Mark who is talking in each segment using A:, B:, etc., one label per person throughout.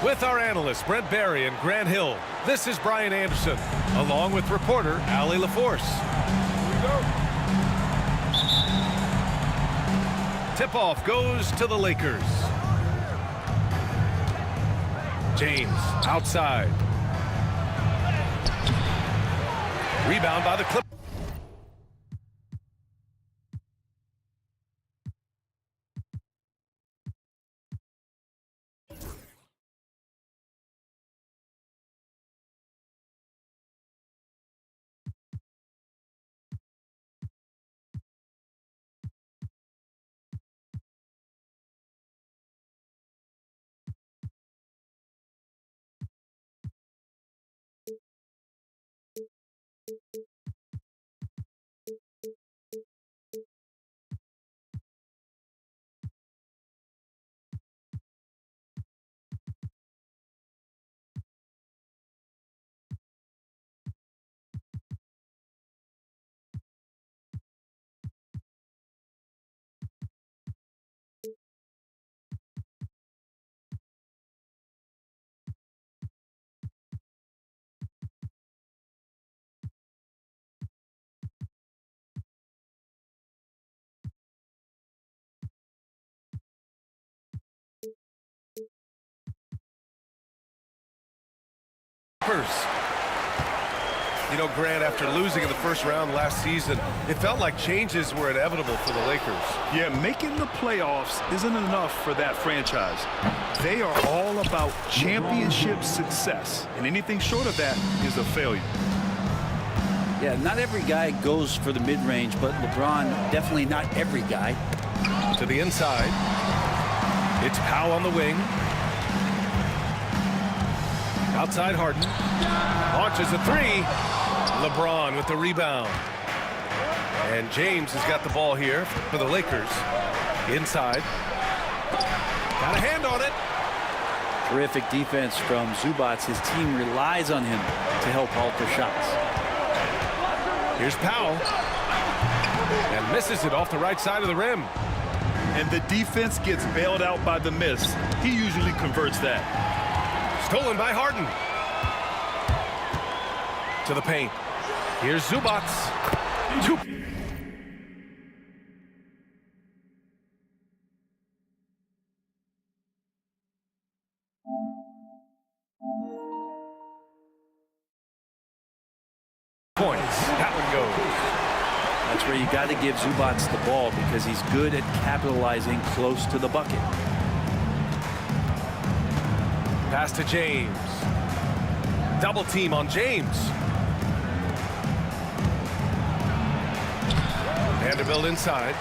A: With our analysts, Brent Barry and Grant Hill, this is Brian Anderson, along with reporter Allie LaForce. Here we go. Tip-off goes to the Lakers. James, outside. Rebound by the Clippers. You know, Grant, after losing in the first round last season, it felt like changes were inevitable for the Lakers.
B: Yeah, making the playoffs isn't enough for that franchise. They are all about championship success, and anything short of that is a failure.
C: Yeah, not every guy goes for the mid-range, but LeBron, definitely not every guy.
A: To the inside. It's Powell on the wing. Outside Harden. Launches a three. LeBron with the rebound. And James has got the ball here for the Lakers. Inside. Got a hand on it.
C: Terrific defense from Zubac. His team relies on him to help alter shots.
A: Here's Powell. And misses it off the right side of the rim.
B: And the defense gets bailed out by the miss. He usually converts that.
A: Stolen by Harden. To the paint. Here's Zubac. Points. That one goes.
C: That's where you got to give Zubac the ball because he's good at capitalizing close to the bucket.
A: Pass to James. Double team on James. Vanderbilt inside.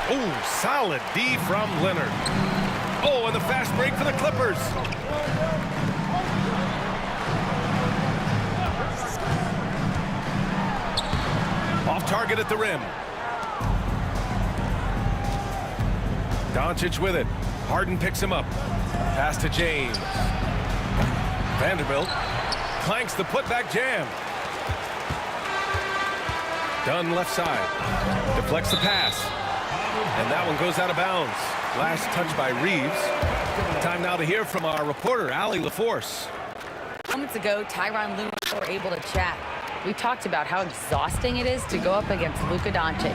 A: Oh, solid D from Leonard. Oh, and the fast break for the Clippers. Off target at the rim. Doncic with it. Harden picks him up. Pass to James. Vanderbilt clanks the putback jam. Dunn left side. Deflects the pass. And that one goes out of bounds. Last touch by Reeves. Time now to hear from our reporter, Allie LaForce.
D: Moments ago, Tyronn Lue and I were able to chat. We talked about how exhausting it is to go up against Luka Doncic.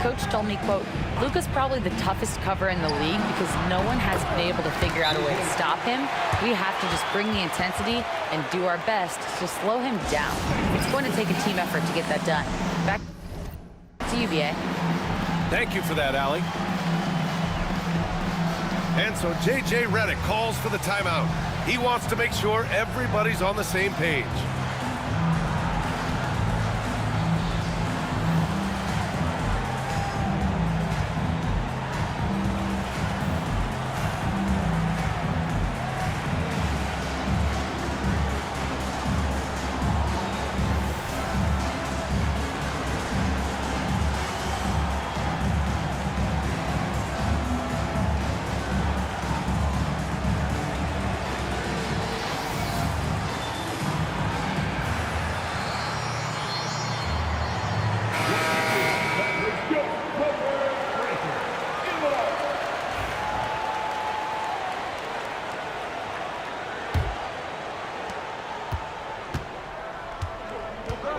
D: Coach told me, quote, Luka's probably the toughest cover in the league because no one has been able to figure out a way to stop him. We have to just bring the intensity and do our best to slow him down. It's going to take a team effort to get that done. Back to you, BA.
A: Thank you for that, Allie. And so J.J. Redick calls for the timeout. He wants to make sure everybody's on the same page.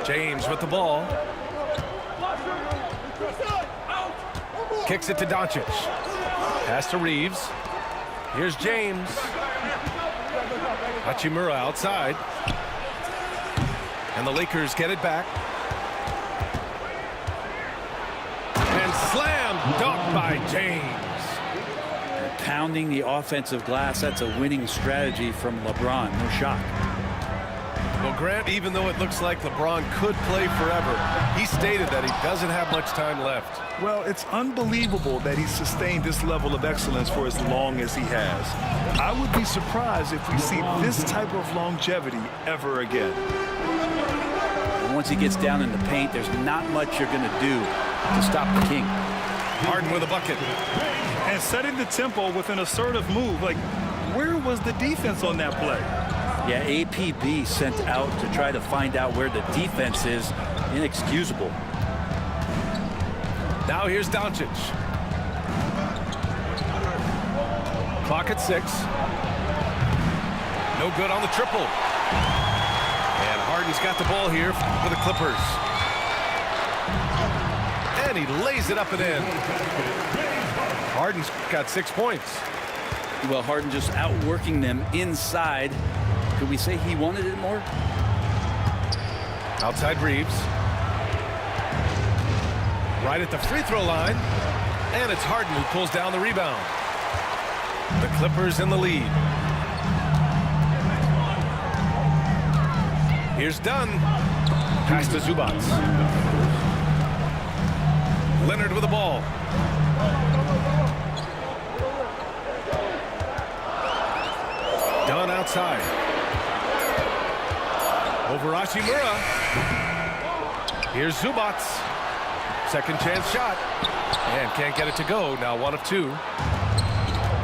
A: James with the ball. Kicks it to Doncic. Pass to Reeves. Here's James. Hachimura outside. And the Lakers get it back. And slam dunk by James.
C: Pounding the offensive glass, that's a winning strategy from LeBron. No shock.
A: Well, Grant, even though it looks like LeBron could play forever, he stated that he doesn't have much time left.
B: Well, it's unbelievable that he's sustained this level of excellence for as long as he has. I would be surprised if we see this type of longevity ever again.
C: And once he gets down in the paint, there's not much you're going to do to stop the King.
A: Harden with a bucket.
B: And setting the tempo with an assertive move. Like, where was the defense on that play?
C: Yeah, APB sent out to try to find out where the defense is. Inexcusable.
A: Now here's Doncic. Clock at 6. No good on the triple. And Harden's got the ball here for the Clippers. And he lays it up and in. Harden's got 6 points.
C: Well, Harden just outworking them inside. Could we say he wanted it more?
A: Outside Reeves. Right at the free throw line. And it's Harden who pulls down the rebound. The Clippers in the lead. Here's Dunn. Pass to Zubac. Leonard with the ball. Dunn outside. Over Hachimura. Here's Zubac. Second chance shot. And can't get it to go. Now 1 of 2.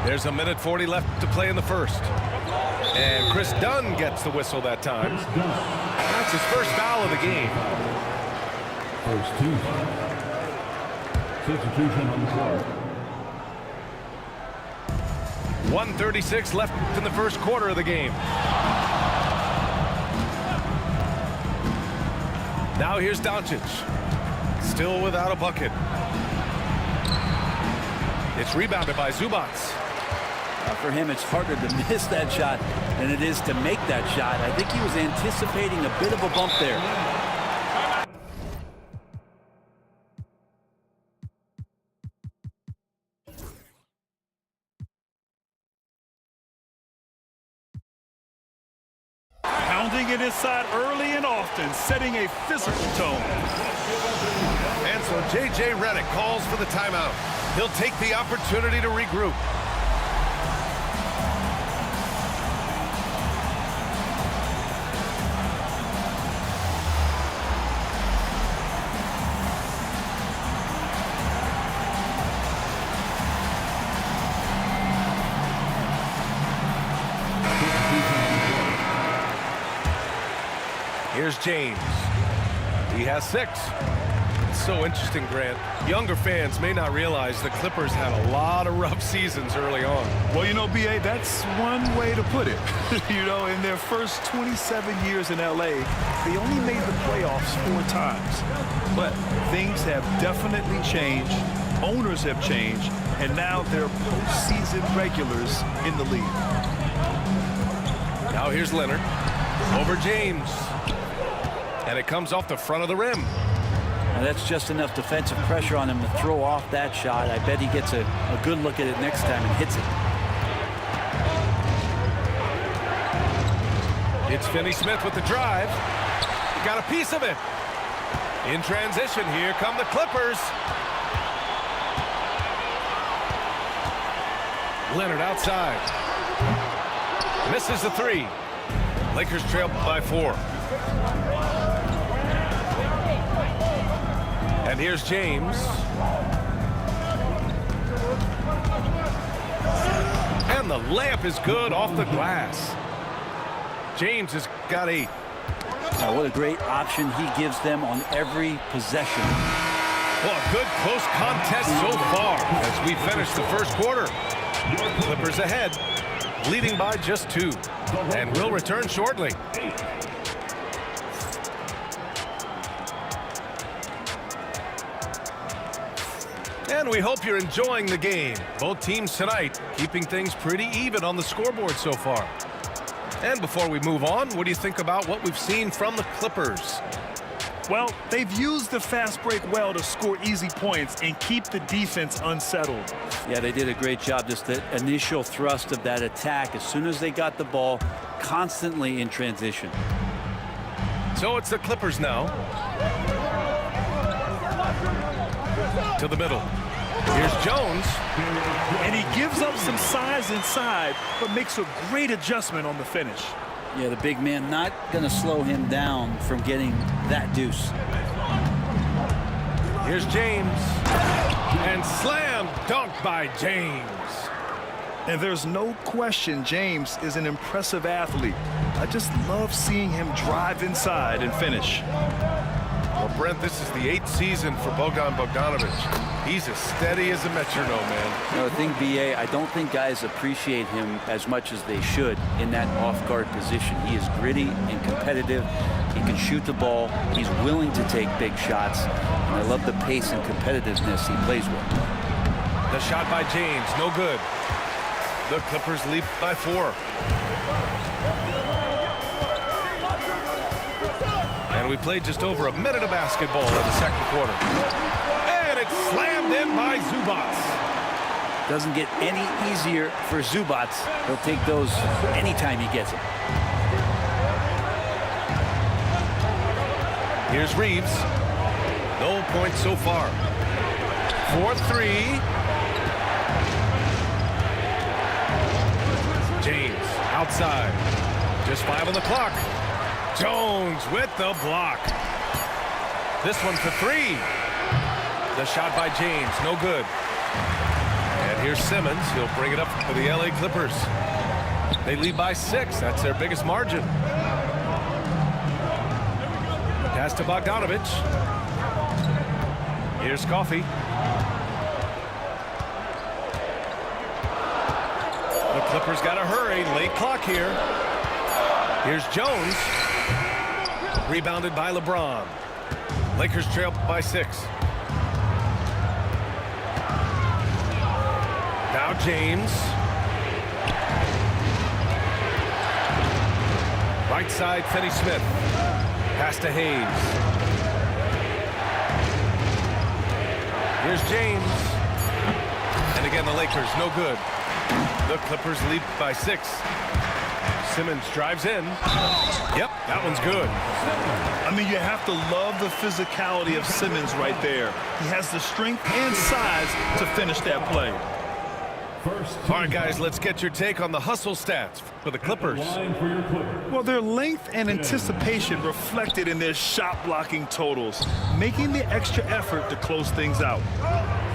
A: There's a minute 40 left to play in the first. And Chris Dunn gets the whistle that time. That's his first foul of the game.
E: First two. Substitution on the floor.
A: 1:36 left in the first quarter of the game. Now here's Doncic. Still without a bucket. It's rebounded by Zubac.
C: For him, it's harder to miss that shot than it is to make that shot. I think he was anticipating a bit of a bump there.
B: Pounding it inside early and often, setting a physical tone.
A: And so J.J. Redick calls for the timeout. He'll take the opportunity to regroup. Here's James. He has 6. It's so interesting, Grant. Younger fans may not realize the Clippers had a lot of rough seasons early on.
B: Well, you know, B.A., that's one way to put it. You know, in their first 27 years in L.A., they only made the playoffs 4 times. But things have definitely changed. Owners have changed. And now they're postseason regulars in the league.
A: Now here's Leonard. Over James. And it comes off the front of the rim.
C: Now that's just enough defensive pressure on him to throw off that shot. I bet he gets a good look at it next time and hits it.
A: It's Finney-Smith with the drive. He got a piece of it. In transition, here come the Clippers. Leonard outside. Misses the 3. Lakers trail by 4. And here's James. And the layup is good off the glass. James has got 8.
C: Now, what a great option he gives them on every possession.
A: Well, a good close contest so far as we finish the first quarter. Clippers ahead, leading by just 2. And we'll return shortly. And we hope you're enjoying the game. Both teams tonight keeping things pretty even on the scoreboard so far. And before we move on, what do you think about what we've seen from the Clippers?
B: Well, they've used the fast break well to score easy points and keep the defense unsettled.
C: Yeah, they did a great job. Just the initial thrust of that attack, as soon as they got the ball, constantly in transition.
A: So it's the Clippers now. To the middle. Here's Jones.
B: And he gives up some size inside, but makes a great adjustment on the finish.
C: Yeah, the big man not going to slow him down from getting that deuce.
A: Here's James. And slam dunk by James.
B: And there's no question James is an impressive athlete. I just love seeing him drive inside and finish.
A: Well, Brent, this is the 8th season for Bogdan Bogdanovic. He's as steady as a metronome, man.
C: No, the thing, B.A., I don't think guys appreciate him as much as they should in that off-guard position. He is gritty and competitive. He can shoot the ball. He's willing to take big shots. And I love the pace and competitiveness he plays with.
A: The shot by James, no good. The Clippers lead by 4. And we played just over a minute of basketball in the second quarter. And it's slammed in by Zubac.
C: Doesn't get any easier for Zubac. He'll take those anytime he gets them.
A: Here's Reeves. No points so far. 4-3. James outside. Just 5 on the clock. Jones with the block. This one for 3. The shot by James, no good. And here's Simmons. He'll bring it up for the LA Clippers. They lead by 6. That's their biggest margin. Pass to Bogdanovic. Here's Coffey. The Clippers got to hurry. Late clock here. Here's Jones. Rebounded by LeBron. Lakers trail by 6. Now James. Right side, Finney-Smith. Pass to Hayes. Here's James. And again, the Lakers, no good. The Clippers lead by 6. Simmons drives in. Yep, that one's good.
B: I mean, you have to love the physicality of Simmons right there. He has the strength and size to finish that play.
A: All right, guys, let's get your take on the hustle stats for the Clippers.
B: Well, their length and anticipation reflected in their shot blocking totals, making the extra effort to close things out.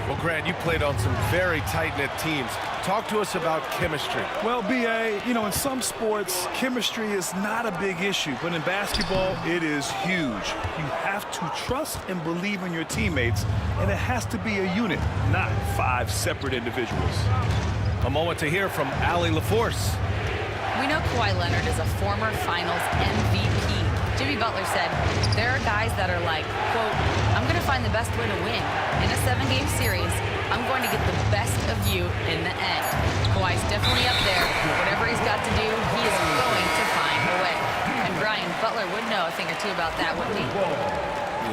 A: Well, Grant, you played on some very tight-knit teams. Talk to us about chemistry.
B: Well, B.A., you know, in some sports, chemistry is not a big issue, but in basketball, it is huge. You have to trust and believe in your teammates, and it has to be a unit, not 5 separate individuals.
A: A moment to hear from Allie LaForce.
D: We know Kawhi Leonard is a former Finals MVP. Jimmy Butler said, there are guys that are like, quote, I'm going to find the best way to win. In a 7-game series, I'm going to get the best of you in the end. Kawhi's definitely up there. Whatever he's got to do, he is going to find a way. And Brian, Butler would know a thing or two about that, wouldn't he?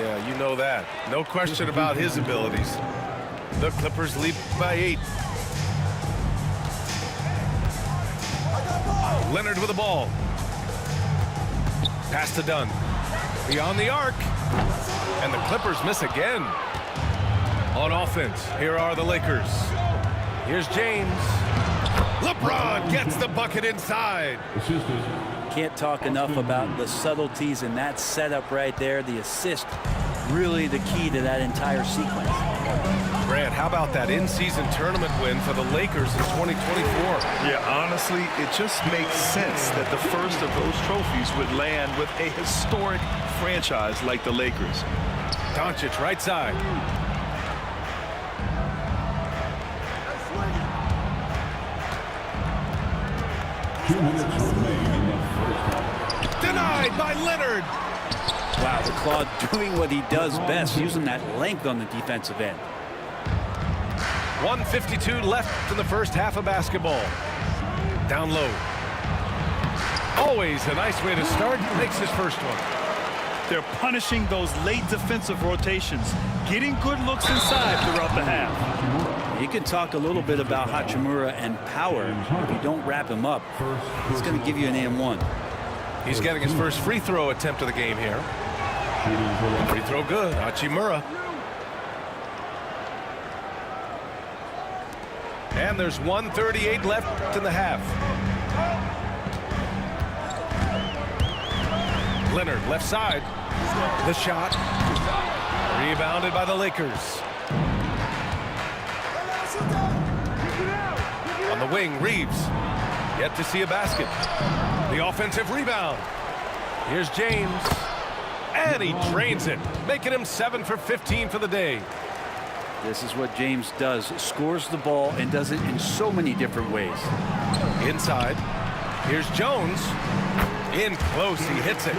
A: Yeah, you know that. No question about his abilities. The Clippers lead by 8. Leonard with the ball. Pass to Dunn. Beyond the arc. And the Clippers miss again. On offense, here are the Lakers. Here's James. LeBron gets the bucket inside.
C: Can't talk enough about the subtleties in that setup right there. The assist, really the key to that entire sequence.
A: Grant, how about that in-season tournament win for the Lakers in 2024?
B: Yeah, honestly, it just makes sense that the first of those trophies would land with a historic franchise like the Lakers.
A: Doncic, right side. Denied by Leonard.
C: Wow, the Claw doing what he does best, using that length on the defensive end.
A: 1:52 left in the first half of basketball. Down low. Always a nice way to start. Makes his first one.
B: They're punishing those late defensive rotations, getting good looks inside throughout the half.
C: You can talk a little bit about Hachimura and power. If you don't wrap him up, it's going to give you an and-one.
A: He's getting his first free throw attempt of the game here. Free throw good. Hachimura. And there's 1:38 left in the half. Leonard, left side. The shot. Rebounded by the Lakers. On the wing, Reeves. Yet to see a basket. The offensive rebound. Here's James. And he drains it, making him 7 for 15 for the day.
C: This is what James does. Scores the ball and does it in so many different ways.
A: Inside. Here's Jones. In close, he hits it.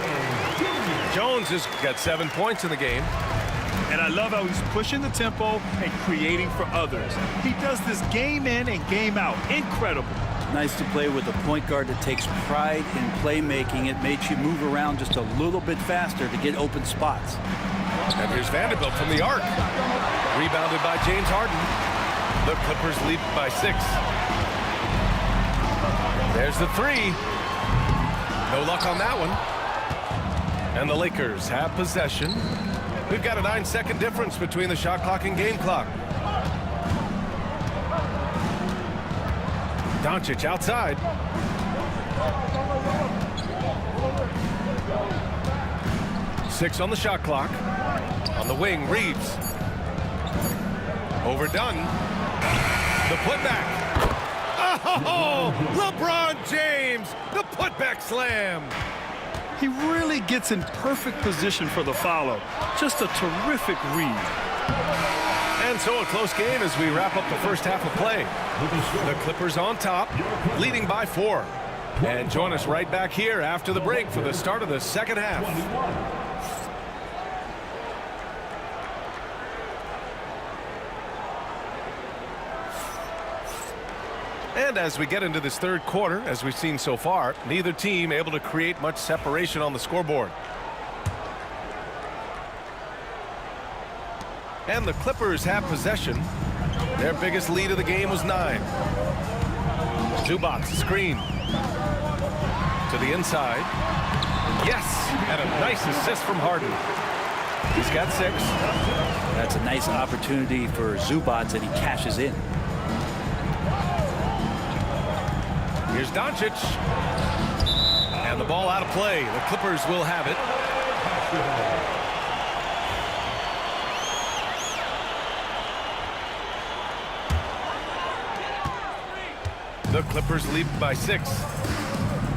A: Jones has got 7 points in the game.
B: And I love how he's pushing the tempo and creating for others. He does this game in and game out. Incredible.
C: Nice to play with a point guard that takes pride in playmaking. It makes you move around just a little bit faster to get open spots.
A: And here's Vanderbilt from the arc. Rebounded by James Harden. The Clippers lead by 6. There's the 3. No luck on that one. And the Lakers have possession. We've got a 9-second difference between the shot clock and game clock. Doncic outside. Six on the shot clock. On the wing, Reeves. Overdone. The putback. Oh, LeBron James, the putback slam.
B: He really gets in perfect position for the follow. Just a terrific read.
A: And so a close game as we wrap up the first half of play. The Clippers on top, leading by 4. And join us right back here after the break for the start of the second half. And as we get into this third quarter, as we've seen so far, neither team able to create much separation on the scoreboard. And the Clippers have possession. Their biggest lead of the game was 9. Zubac screen. To the inside. Yes! And a nice assist from Harden. He's got 6.
C: That's a nice opportunity for Zubac, and he cashes in.
A: Here's Doncic. And the ball out of play. The Clippers will have it. The Clippers lead by 6.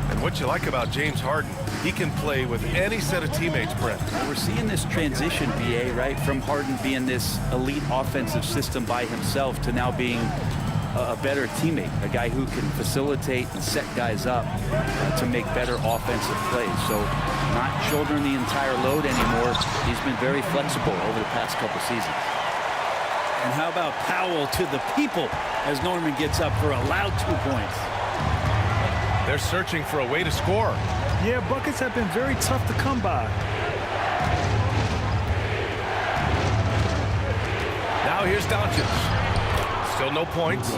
A: And what you like about James Harden, he can play with any set of teammates, Brent.
C: We're seeing this transition, BA, right? From Harden being this elite offensive system by himself to now being a better teammate, a guy who can facilitate and set guys up to make better offensive plays. So not shouldering the entire load anymore. He's been very flexible over the past couple seasons. And how about Powell to the people as Norman gets up for a loud 2 points.
A: They're searching for a way to score.
B: Yeah, buckets have been very tough to come by.
A: Now here's Doncic. Still no points.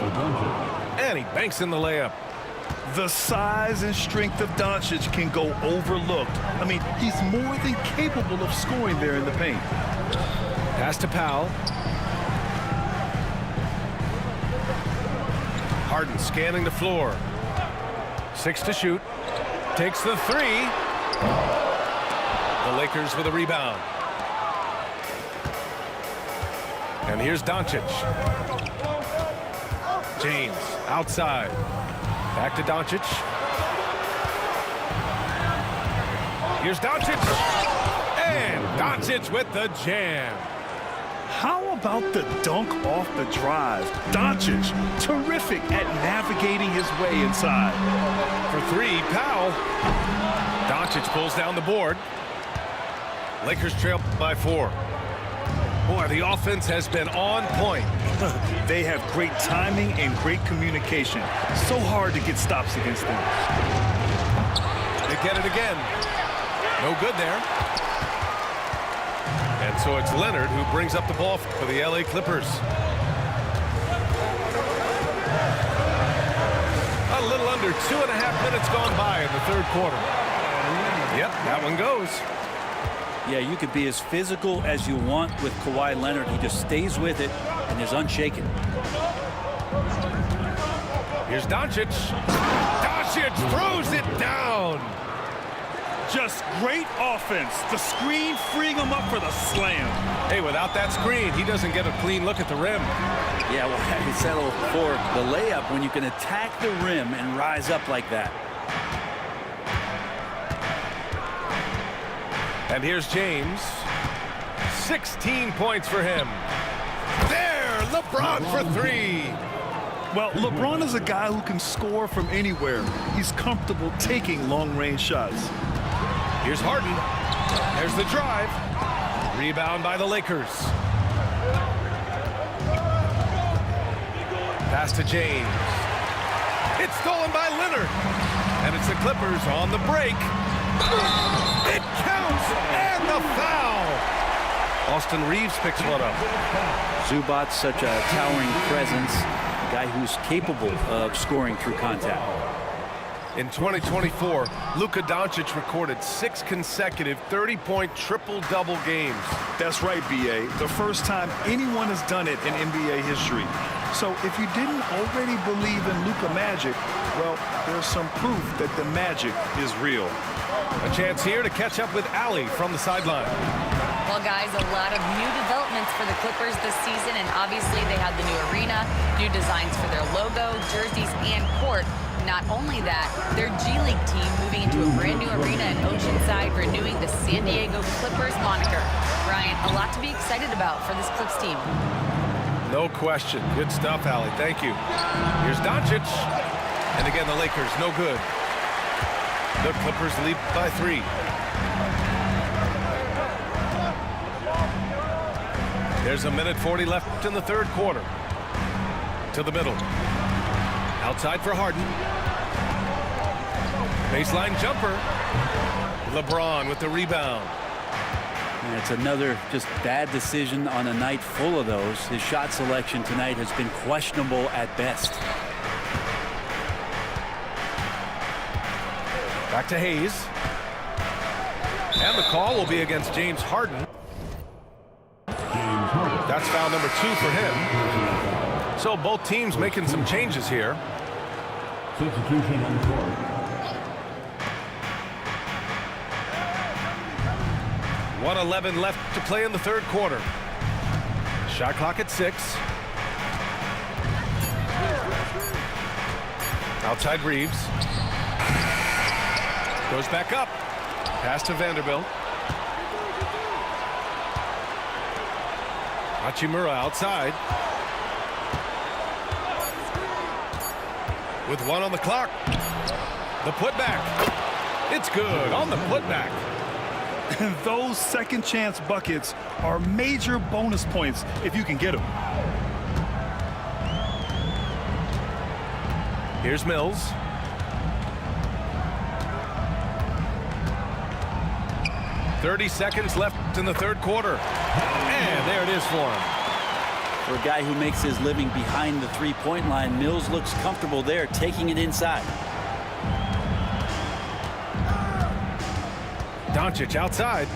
A: And he banks in the layup.
B: The size and strength of Doncic can go overlooked. I mean, he's more than capable of scoring there in the paint.
A: Pass to Powell. Harden scanning the floor. 6 to shoot. Takes the 3. The Lakers with a rebound. And here's Doncic. James outside. Back to Doncic. Here's Doncic. And Doncic with the jam.
B: How about the dunk off the drive? Doncic, terrific at navigating his way inside.
A: For 3, Powell. Doncic pulls down the board. Lakers trail by 4. Boy, the offense has been on point.
B: They have great timing and great communication. So hard to get stops against them.
A: They get it again. No good there. And so it's Leonard who brings up the ball for the LA Clippers. A little under 2.5 minutes gone by in the third quarter. Yep, that one goes.
C: Yeah, you could be as physical as you want with Kawhi Leonard. He just stays with it and is unshaken.
A: Here's Doncic. Doncic throws it down.
B: Just great offense. The screen freeing him up for the slam.
A: Hey, without that screen, he doesn't get a clean look at the rim.
C: Yeah, well, I settle for the layup when you can attack the rim and rise up like that.
A: And here's James. 16 points for him. There, LeBron for three.
B: Well, LeBron is a guy who can score from anywhere. He's comfortable taking long-range shots.
A: Here's Harden. There's the drive. Rebound by the Lakers. Pass to James. It's stolen by Leonard. And it's the Clippers on the break. It counts, and the foul. Austin Reeves picks one up.
C: Zubac's such a towering presence, a guy who's capable of scoring through contact.
A: In 2024, Luka Doncic recorded 6 consecutive 30-point triple-double games.
B: That's right, B.A. The first time anyone has done it in NBA history. So if you didn't already believe in Luka magic, well, there's some proof that the magic is real.
A: A chance here to catch up with Allie from the sideline.
D: Well, guys, a lot of new developments for the Clippers this season, and obviously they have the new arena, new designs for their logo, jerseys, and court. Not only that, their G League team moving into a brand new arena in Oceanside, renewing the San Diego Clippers moniker. Ryan, a lot to be excited about for this Clips team.
A: No question. Good stuff, Allie. Thank you. Here's Doncic. And again, the Lakers, no good. The Clippers lead by 3. There's 1:40 left in the third quarter. To the middle. Outside for Harden. Baseline jumper. LeBron with the rebound.
C: And it's another just bad decision on a night full of those. His shot selection tonight has been questionable at best.
A: Back to Hayes. And the call will be against James Harden. That's foul number 2 for him. So both teams making some changes here.
E: Substitution on the court.
A: .111 left to play in the third quarter. Shot clock at 6. Outside Reeves. Goes back up. Pass to Vanderbilt. Hachimura outside. With 1 on the clock. The putback. It's good on the putback.
B: And those second chance buckets are major bonus points if you can get them.
A: Here's Mills. .30 seconds left in the third quarter. And there it is for him.
C: For a guy who makes his living behind the three-point line, Mills looks comfortable there, taking it inside.
A: Doncic outside.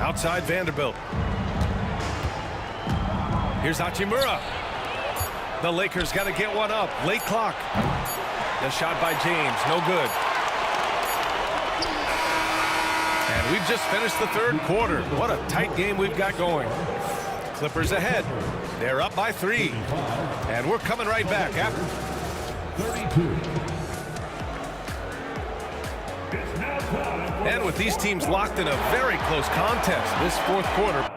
A: Outside Vanderbilt. Here's Hachimura. The Lakers got to get one up. Late clock. The shot by James, no good. And we've just finished the third quarter. What a tight game we've got going. Clippers ahead. They're up by 3. And we're coming right back after
E: 32.
A: And with these teams locked in a very close contest this fourth quarter.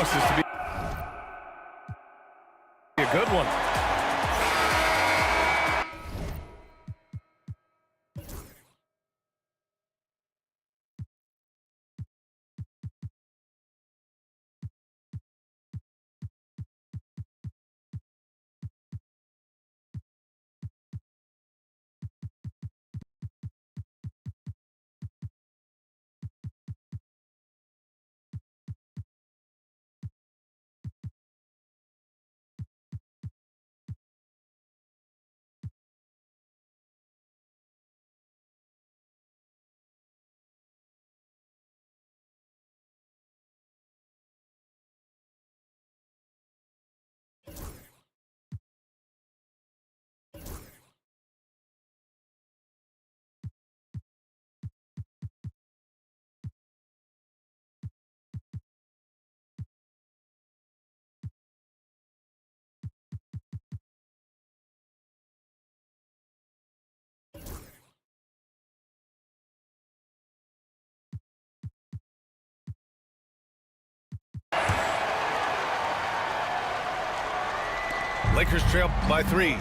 A: promises to be a good one. Lakers trail by 3.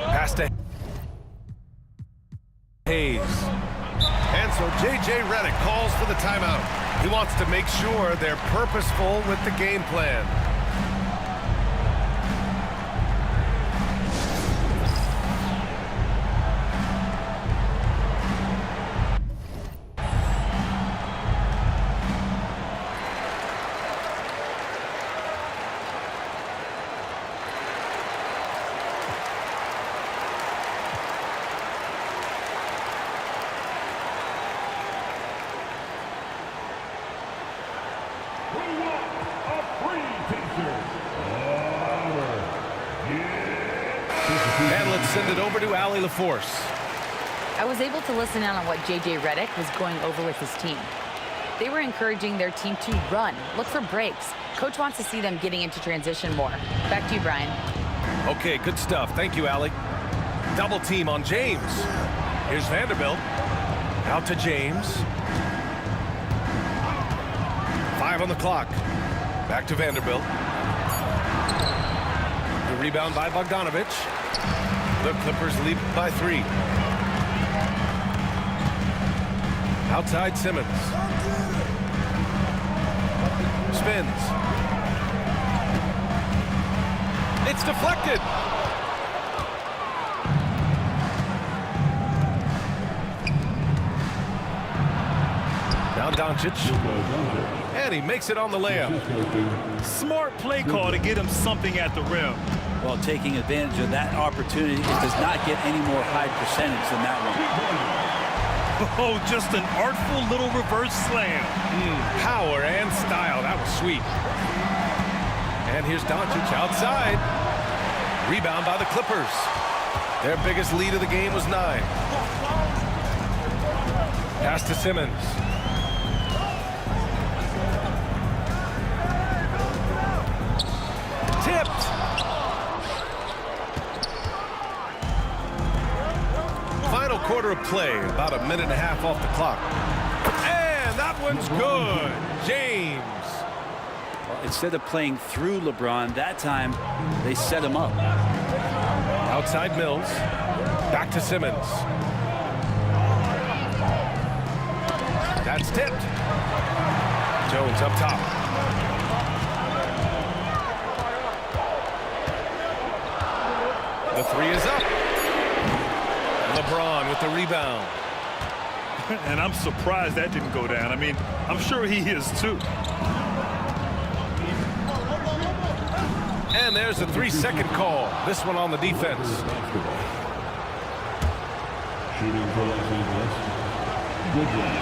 A: Pass to Hayes. And so J.J. Redick calls for the timeout. He wants to make sure they're purposeful with the game plan. And let's send it over to Allie LaForce.
D: I was able to listen in on what J.J. Redick was going over with his team. They were encouraging their team to run, look for breaks. Coach wants to see them getting into transition more. Back to you, Brian.
A: Okay, good stuff. Thank you, Allie. Double team on James. Here's Vanderbilt. Out to James. 5 on the clock. Back to Vanderbilt. The rebound by Bogdanovich. The Clippers lead by 3. Outside Simmons. Spins. It's deflected. Now Doncic. And he makes it on the layup.
B: Smart play call to get him something at the rim.
C: While taking advantage of that opportunity, it does not get any more high percentage than that one.
B: Oh, just an artful little reverse slam.
A: Power and style. That was sweet. And here's Doncic outside. Rebound by the Clippers. Their biggest lead of the game was 9. Pass to Simmons. Tipped. Final quarter of play, about a minute and a half off the clock. And that one's good. James.
C: Well, instead of playing through LeBron, that time they set him up.
A: Outside Mills. Back to Simmons. That's tipped. Jones up top. The 3 is up. LeBron with the rebound.
B: And I'm surprised that didn't go down. I mean, I'm sure he is too.
A: And there's a 3-second call. This one on the defense.
E: Shooting for Los Angeles. Good job.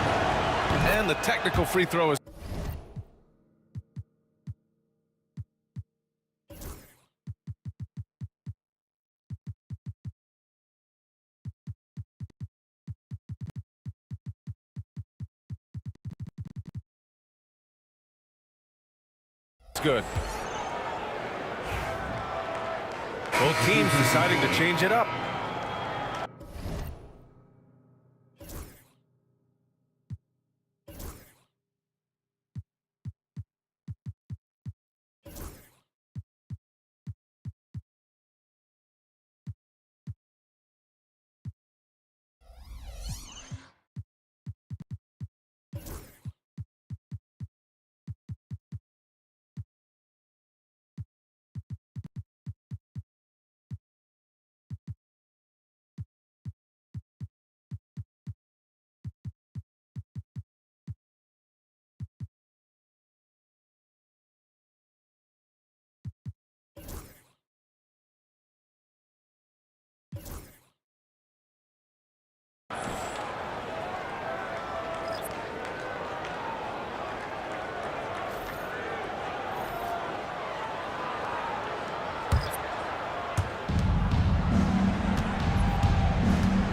A: And the technical free throw is good. Both teams deciding to change it up.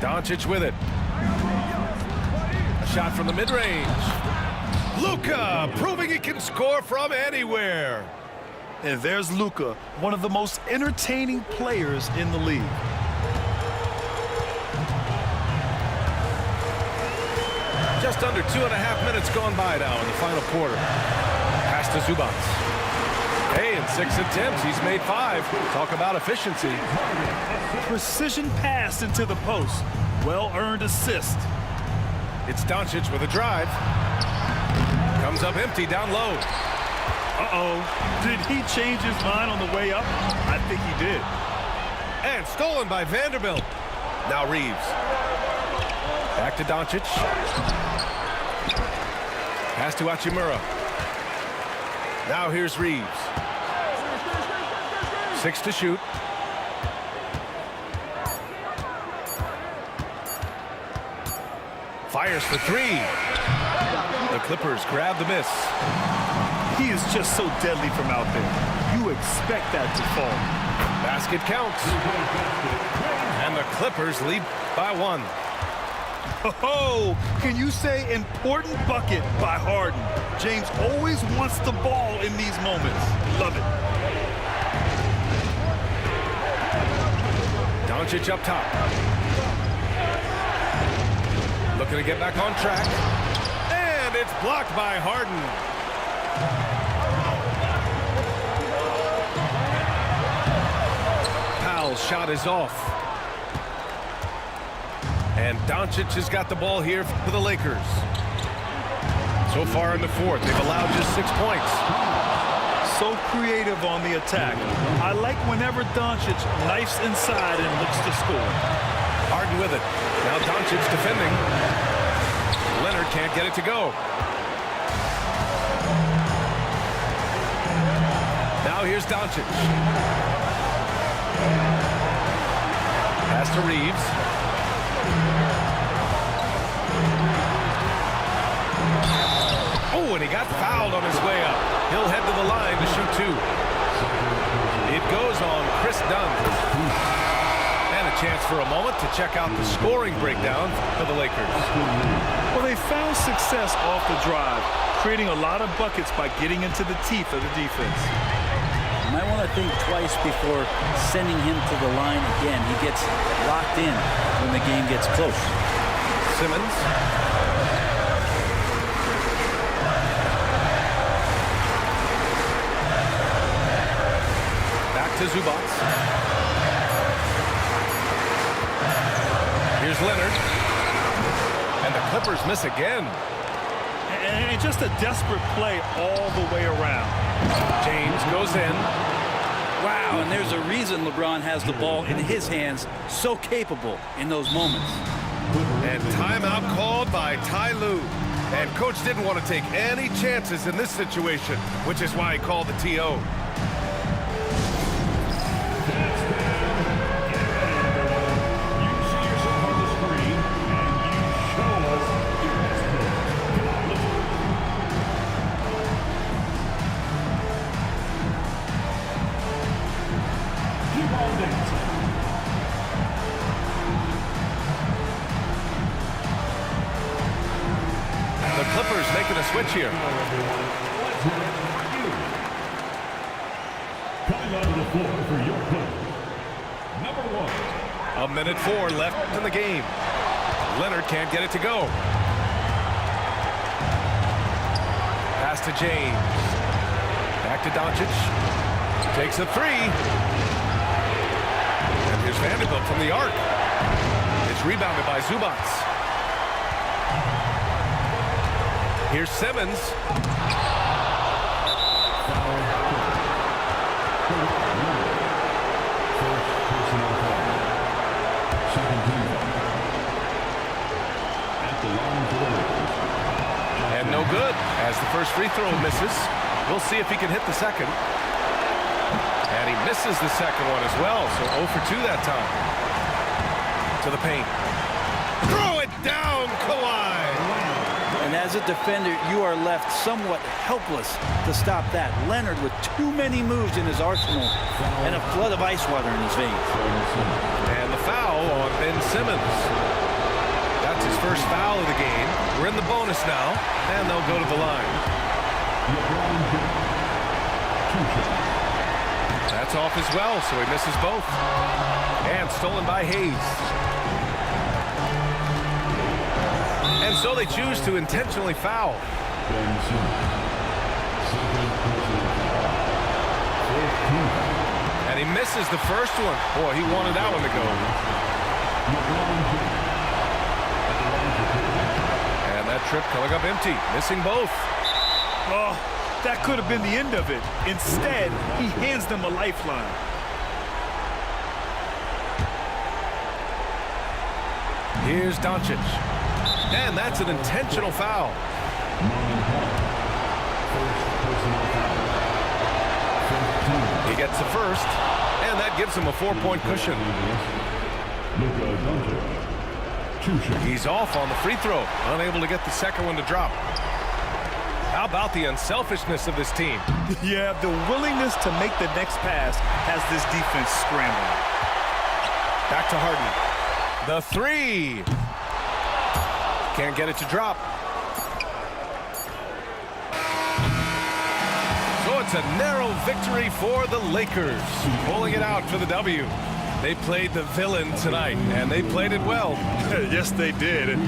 A: Doncic with it. A shot from the mid-range. Luka proving he can score from anywhere.
B: And there's Luka, one of the most entertaining players in the league.
A: Just under 2.5 minutes gone by now in the final quarter. Pass to Zubac. Hey, in 6 attempts, he's made 5. Talk about efficiency.
B: Precision pass into the post. Well-earned assist.
A: It's Doncic with a drive. Comes up empty down low.
B: Uh-oh. Did he change his mind on the way up? I think he did.
A: And stolen by Vanderbilt. Now Reeves. Back to Doncic. Pass to Hachimura. Now here's Reeves. 6 to shoot. Fires for 3. The Clippers grab the miss.
B: He is just so deadly from out there. You expect that to fall.
A: Basket counts. And the Clippers lead by 1.
B: Oh, can you say important bucket by Harden? James always wants the ball in these moments. Love it.
A: Doncic up top. Looking to get back on track. And it's blocked by Harden. Powell's shot is off. And Doncic has got the ball here for the Lakers. So far in the fourth, they've allowed just 6 points.
B: So creative on the attack. I like whenever Doncic knifes inside and looks to score.
A: Harden with it. Now Doncic defending. Leonard can't get it to go. Now here's Doncic. Pass to Reeves. Oh, and he got fouled on his way up. He'll head to the line to shoot 2. It goes on Chris Dunn. And a chance for a moment to check out the scoring breakdown for the Lakers.
B: Well, they found success off the drive, creating a lot of buckets by getting into the teeth of the defense.
C: You might want to think twice before sending him to the line again. He gets locked in when the game gets close.
A: Simmons. To Zubac. Here's Leonard. And the Clippers miss again.
B: And just a desperate play all the way around.
A: James goes in.
C: Wow, and there's a reason LeBron has the ball in his hands, so capable in those moments.
A: And timeout called by Ty Lue. And coach didn't want to take any chances in this situation, which is why he called the TO. The Clippers making a switch here.
E: Coming onto the floor for your Clippers, number 1.
A: 1:04 left in the game. Leonard can't get it to go. Pass to James. Back to Doncic. Takes a three. And here's Vanderbilt from the arc. It's rebounded by Zubats. Here's Simmons. And no good as the first free throw misses. We'll see if he can hit the second. And he misses the second one as well, so 0 for 2 that time. To the paint. Throw it down, Kawhi!
C: And as a defender, you are left somewhat helpless to stop that. Leonard with too many moves in his arsenal and a flood of ice water in his veins.
A: And the foul on Ben Simmons. That's his first foul of the game. We're in the bonus now, and they'll go to the line. That's off as well, so he misses both. And stolen by Hayes. And so they choose to intentionally foul. And he misses the first one. Boy, he wanted that one to go. And that trip coming up empty, missing both.
B: Oh, that could have been the end of it. Instead, he hands them a lifeline.
A: Here's Doncic. And that's an intentional foul. He gets the first, and that gives him a 4-point cushion. He's off on the free throw, unable to get the second one to drop. How about the unselfishness of this team?
B: Yeah, the willingness to make the next pass has this defense scrambling.
A: Back to Harden. The three. Can't get it to drop. So it's a narrow victory for the Lakers, pulling it out for the W. They played the villain tonight, and they played it well.
B: Yes, they did.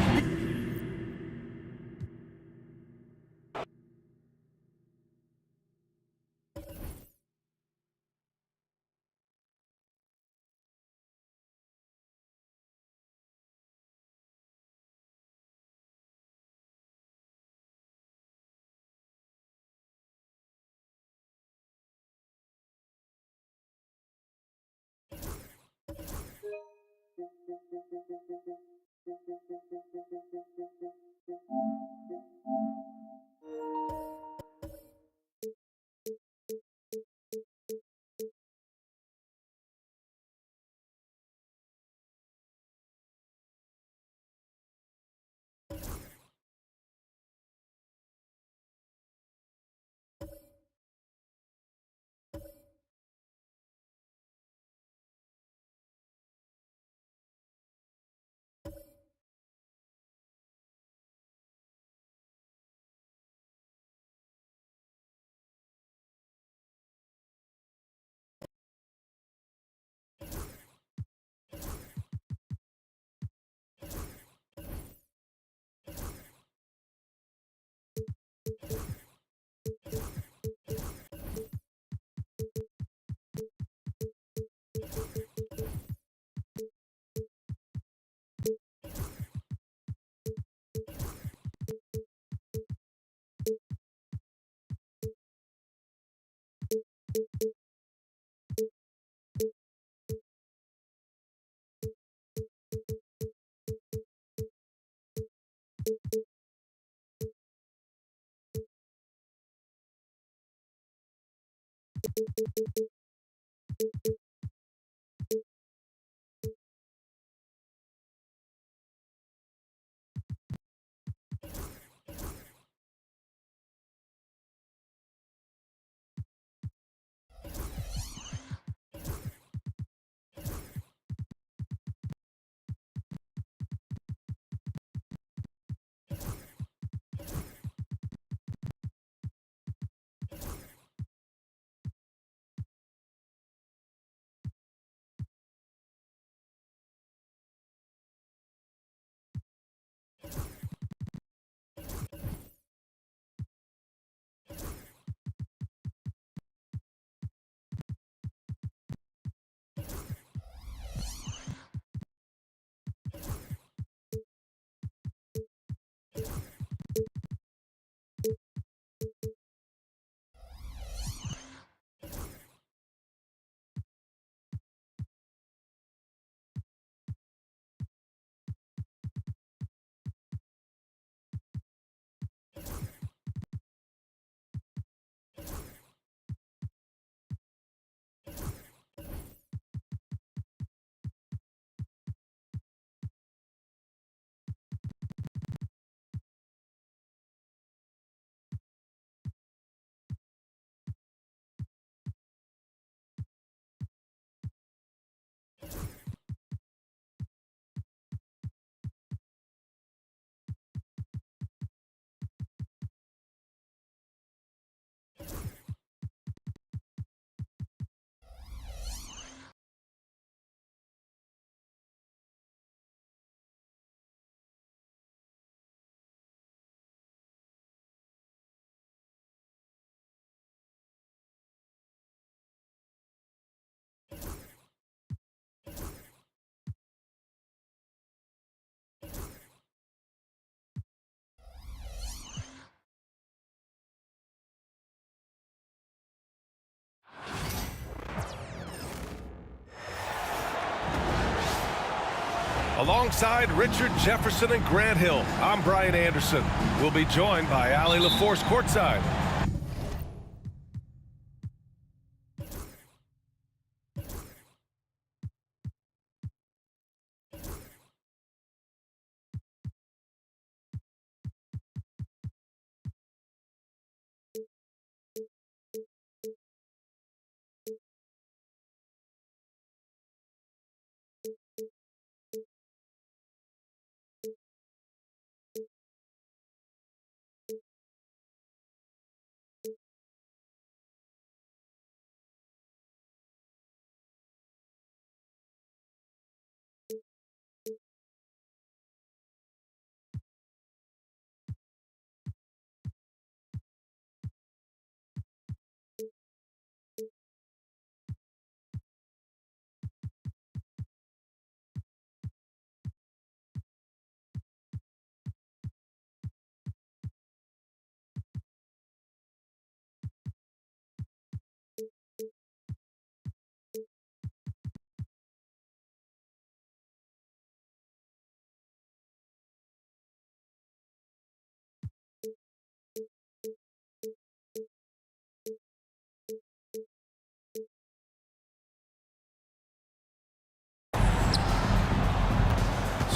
A: Alongside Richard Jefferson and Grant Hill, I'm Brian Anderson. We'll be joined by Allie LaForce courtside.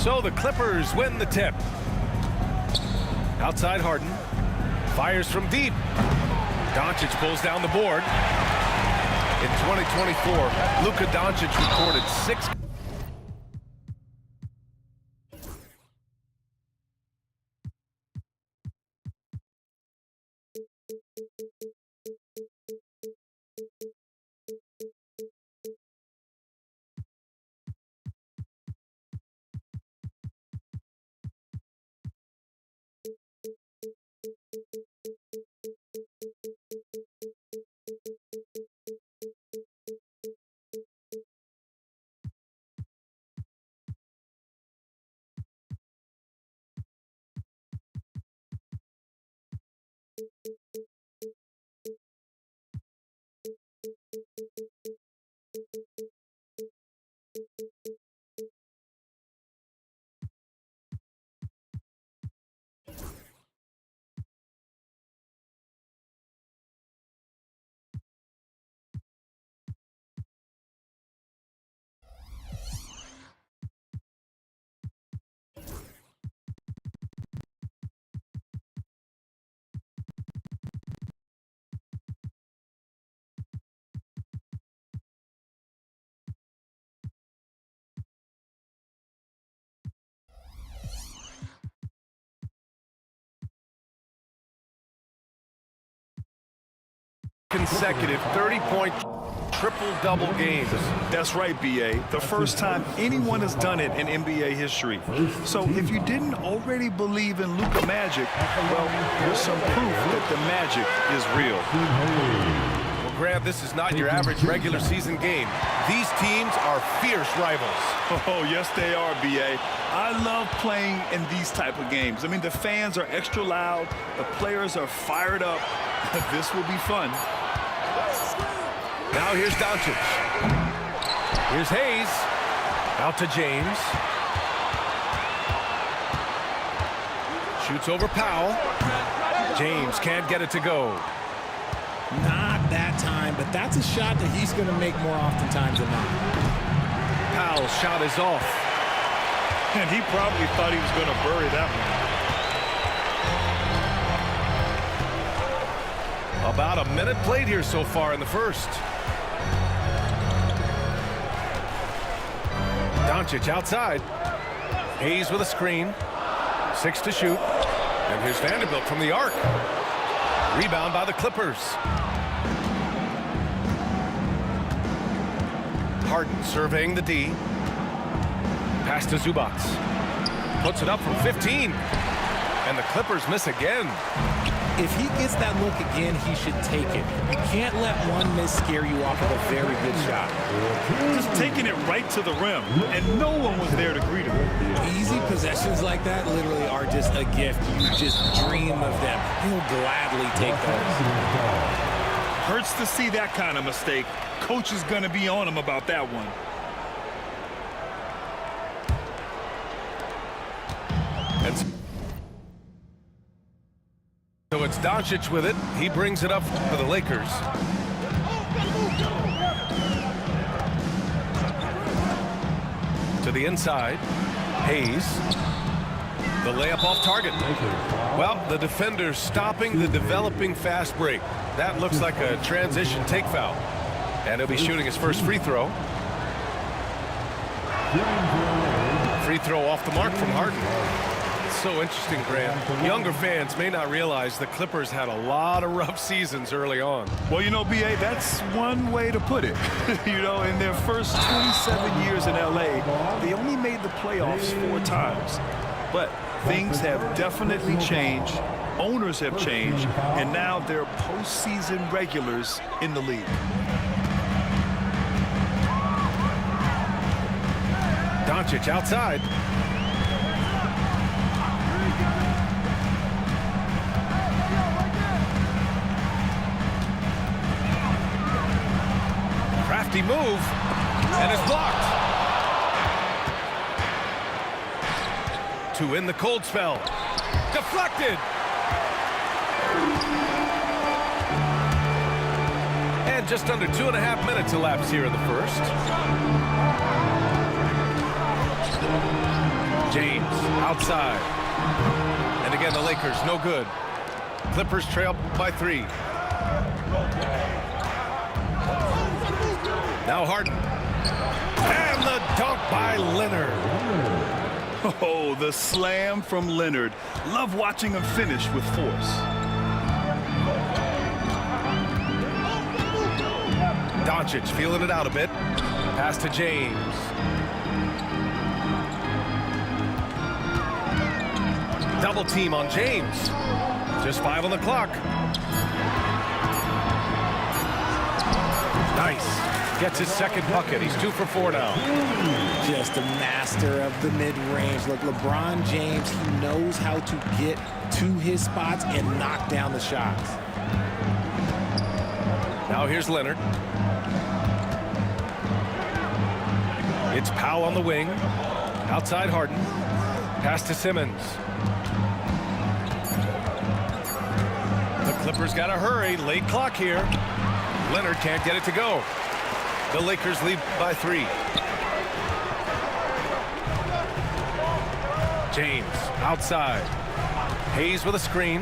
A: So the Clippers win the tip. Outside Harden. Fires from deep. Doncic pulls down the board. In 2024, Luka Doncic recorded 6. consecutive 30-point triple-double games.
B: That's right, B.A. The first time anyone has done it in NBA history. So if you didn't already believe in Luka magic, well, there's some proof that the magic is real.
A: Well, Grant, this is not your average regular season game. These teams are fierce rivals.
B: Oh, yes, they are, B.A. I love playing in these type of games. I mean, the fans are extra loud. The players are fired up. This will be fun.
A: Now here's Doncic. Here's Hayes. Out to James. Shoots over Powell. James can't get it to go.
F: Not that time, but that's a shot that he's going to make more oftentimes than not.
A: Powell's shot is off.
B: And he probably thought he was going to bury that one.
A: About a minute played here so far in the first. Doncic outside. Hayes with a screen. 6 to shoot. And here's Vanderbilt from the arc. Rebound by the Clippers. Harden surveying the D. Pass to Zubac. Puts it up from 15. And the Clippers miss again.
F: If he gets that look again, he should take it. You can't let one miss scare you off of a very good shot.
B: Just taking it right to the rim, and no one was there to greet him.
F: Easy possessions like that literally are just a gift. You just dream of them. He'll gladly take those.
B: Hurts to see that kind of mistake. Coach is going to be on him about that one.
A: So it's Doncic with it. He brings it up for the Lakers. To the inside. Hayes. The layup off target. Well, the defender stopping the developing fast break. That looks like a transition take foul. And he'll be shooting his first free throw. Free throw off the mark from Harden. So interesting, Grant. Younger fans may not realize the Clippers had a lot of rough seasons early on.
B: Well, you know, B.A., that's one way to put it. You know, in their first 27 years in L.A., they only made the playoffs 4 times. But things have definitely changed. Owners have changed. And now they're postseason regulars in the league.
A: Doncic outside. Crafty move, and it's blocked. To end the cold spell. Deflected. And just under 2.5 minutes elapsed here in the first. James outside. And again, the Lakers no good. Clippers trail by 3. Now Harden. And the dunk by Leonard.
B: Oh, the slam from Leonard. Love watching him finish with force.
A: Doncic feeling it out a bit. Pass to James. Double team on James. Just 5 on the clock. Nice. Gets his second bucket. He's 2 for 4 now.
F: Just a master of the mid-range. Look, LeBron James, he knows how to get to his spots and knock down the shots.
A: Now here's Leonard. It's Powell on the wing. Outside Harden. Pass to Simmons. The Clippers got to hurry. Late clock here. Leonard can't get it to go. The Lakers lead by 3. James outside. Hayes with a screen.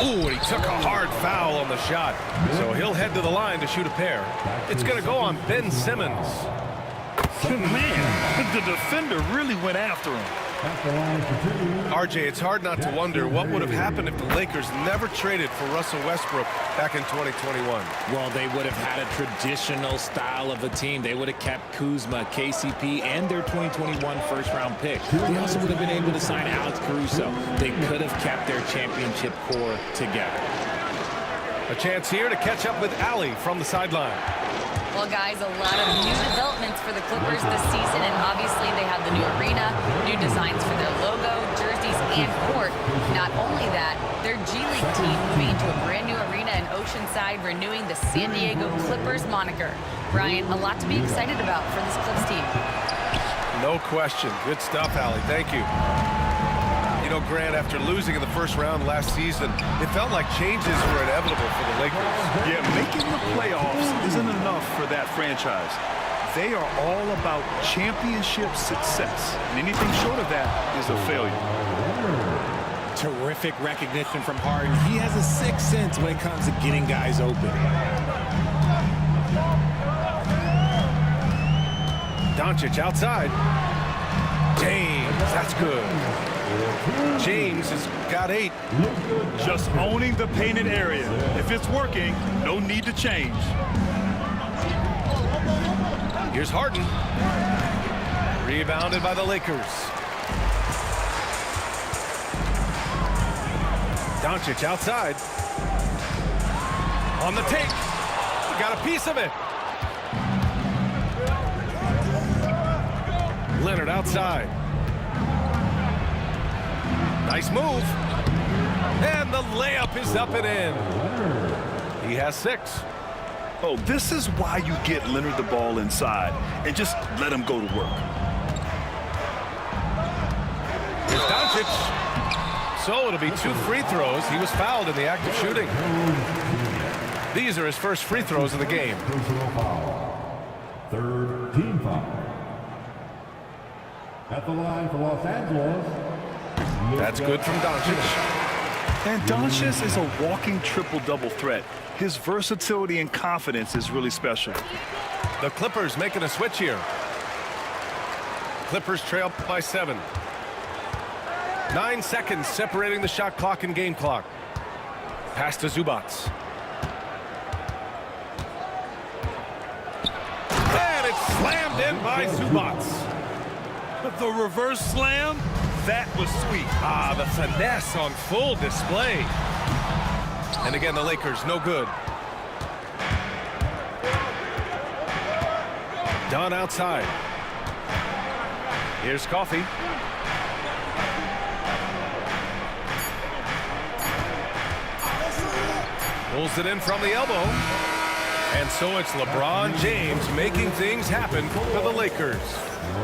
A: Ooh, and he took a hard foul on the shot. So he'll head to the line to shoot a pair. It's going to go on Ben Simmons.
B: Man, the defender really went after him.
E: At the line for 2.
A: RJ, it's hard not to wonder what would have happened if the Lakers never traded for Russell Westbrook back in 2021.
F: Well, they would have had a traditional style of a team. They would have kept Kuzma, KCP, and their 2021 first-round pick. They also would have been able to sign Alex Caruso. They could have kept their championship core together.
A: A chance here to catch up with Allie from the sideline.
D: Well, guys, a lot of new developments for the Clippers this season, and obviously they have the new arena, new designs for their logo, jerseys, and court. Not only that, their G League team moving into a brand new arena in Oceanside, renewing the San Diego Clippers moniker. Brian, a lot to be excited about for this Clips team.
A: No question. Good stuff, Allie. Thank you. You know, Grant, after losing in the first round last season, it felt like changes were inevitable for the Lakers.
B: Yeah, making the playoffs isn't enough for that franchise. They are all about championship success. And anything short of that is a failure.
F: Terrific recognition from Harden. He has a sixth sense when it comes to getting guys open.
A: Doncic outside. James, that's good. James has got 8.
B: Just owning the painted area. If it's working, no need to change.
A: Here's Harden. Rebounded by the Lakers. Doncic outside. On the take. Got a piece of it. Leonard outside. Nice move. And the layup is up and in. He has 6.
B: Oh, this is why you get Leonard the ball inside and just let him go to work.
A: Here's Doncic. So it'll be 2 free throws. He was fouled in the act of shooting. These are his first free throws of the game.
E: Personal foul. Third team foul. At the line for Los Angeles.
A: That's good from Doncic.
B: And Doncic is a walking triple-double threat. His versatility and confidence is really special.
A: The Clippers making a switch here. Clippers trail by 7. 9 seconds separating the shot clock and game clock. Pass to Zubats. And it's slammed in by Zubats.
B: The reverse slam, that was sweet.
A: Ah, the finesse on full display. And again, the Lakers, no good. Dunn outside. Here's Coffey. Pulls it in from the elbow. And so it's LeBron James making things happen for the Lakers.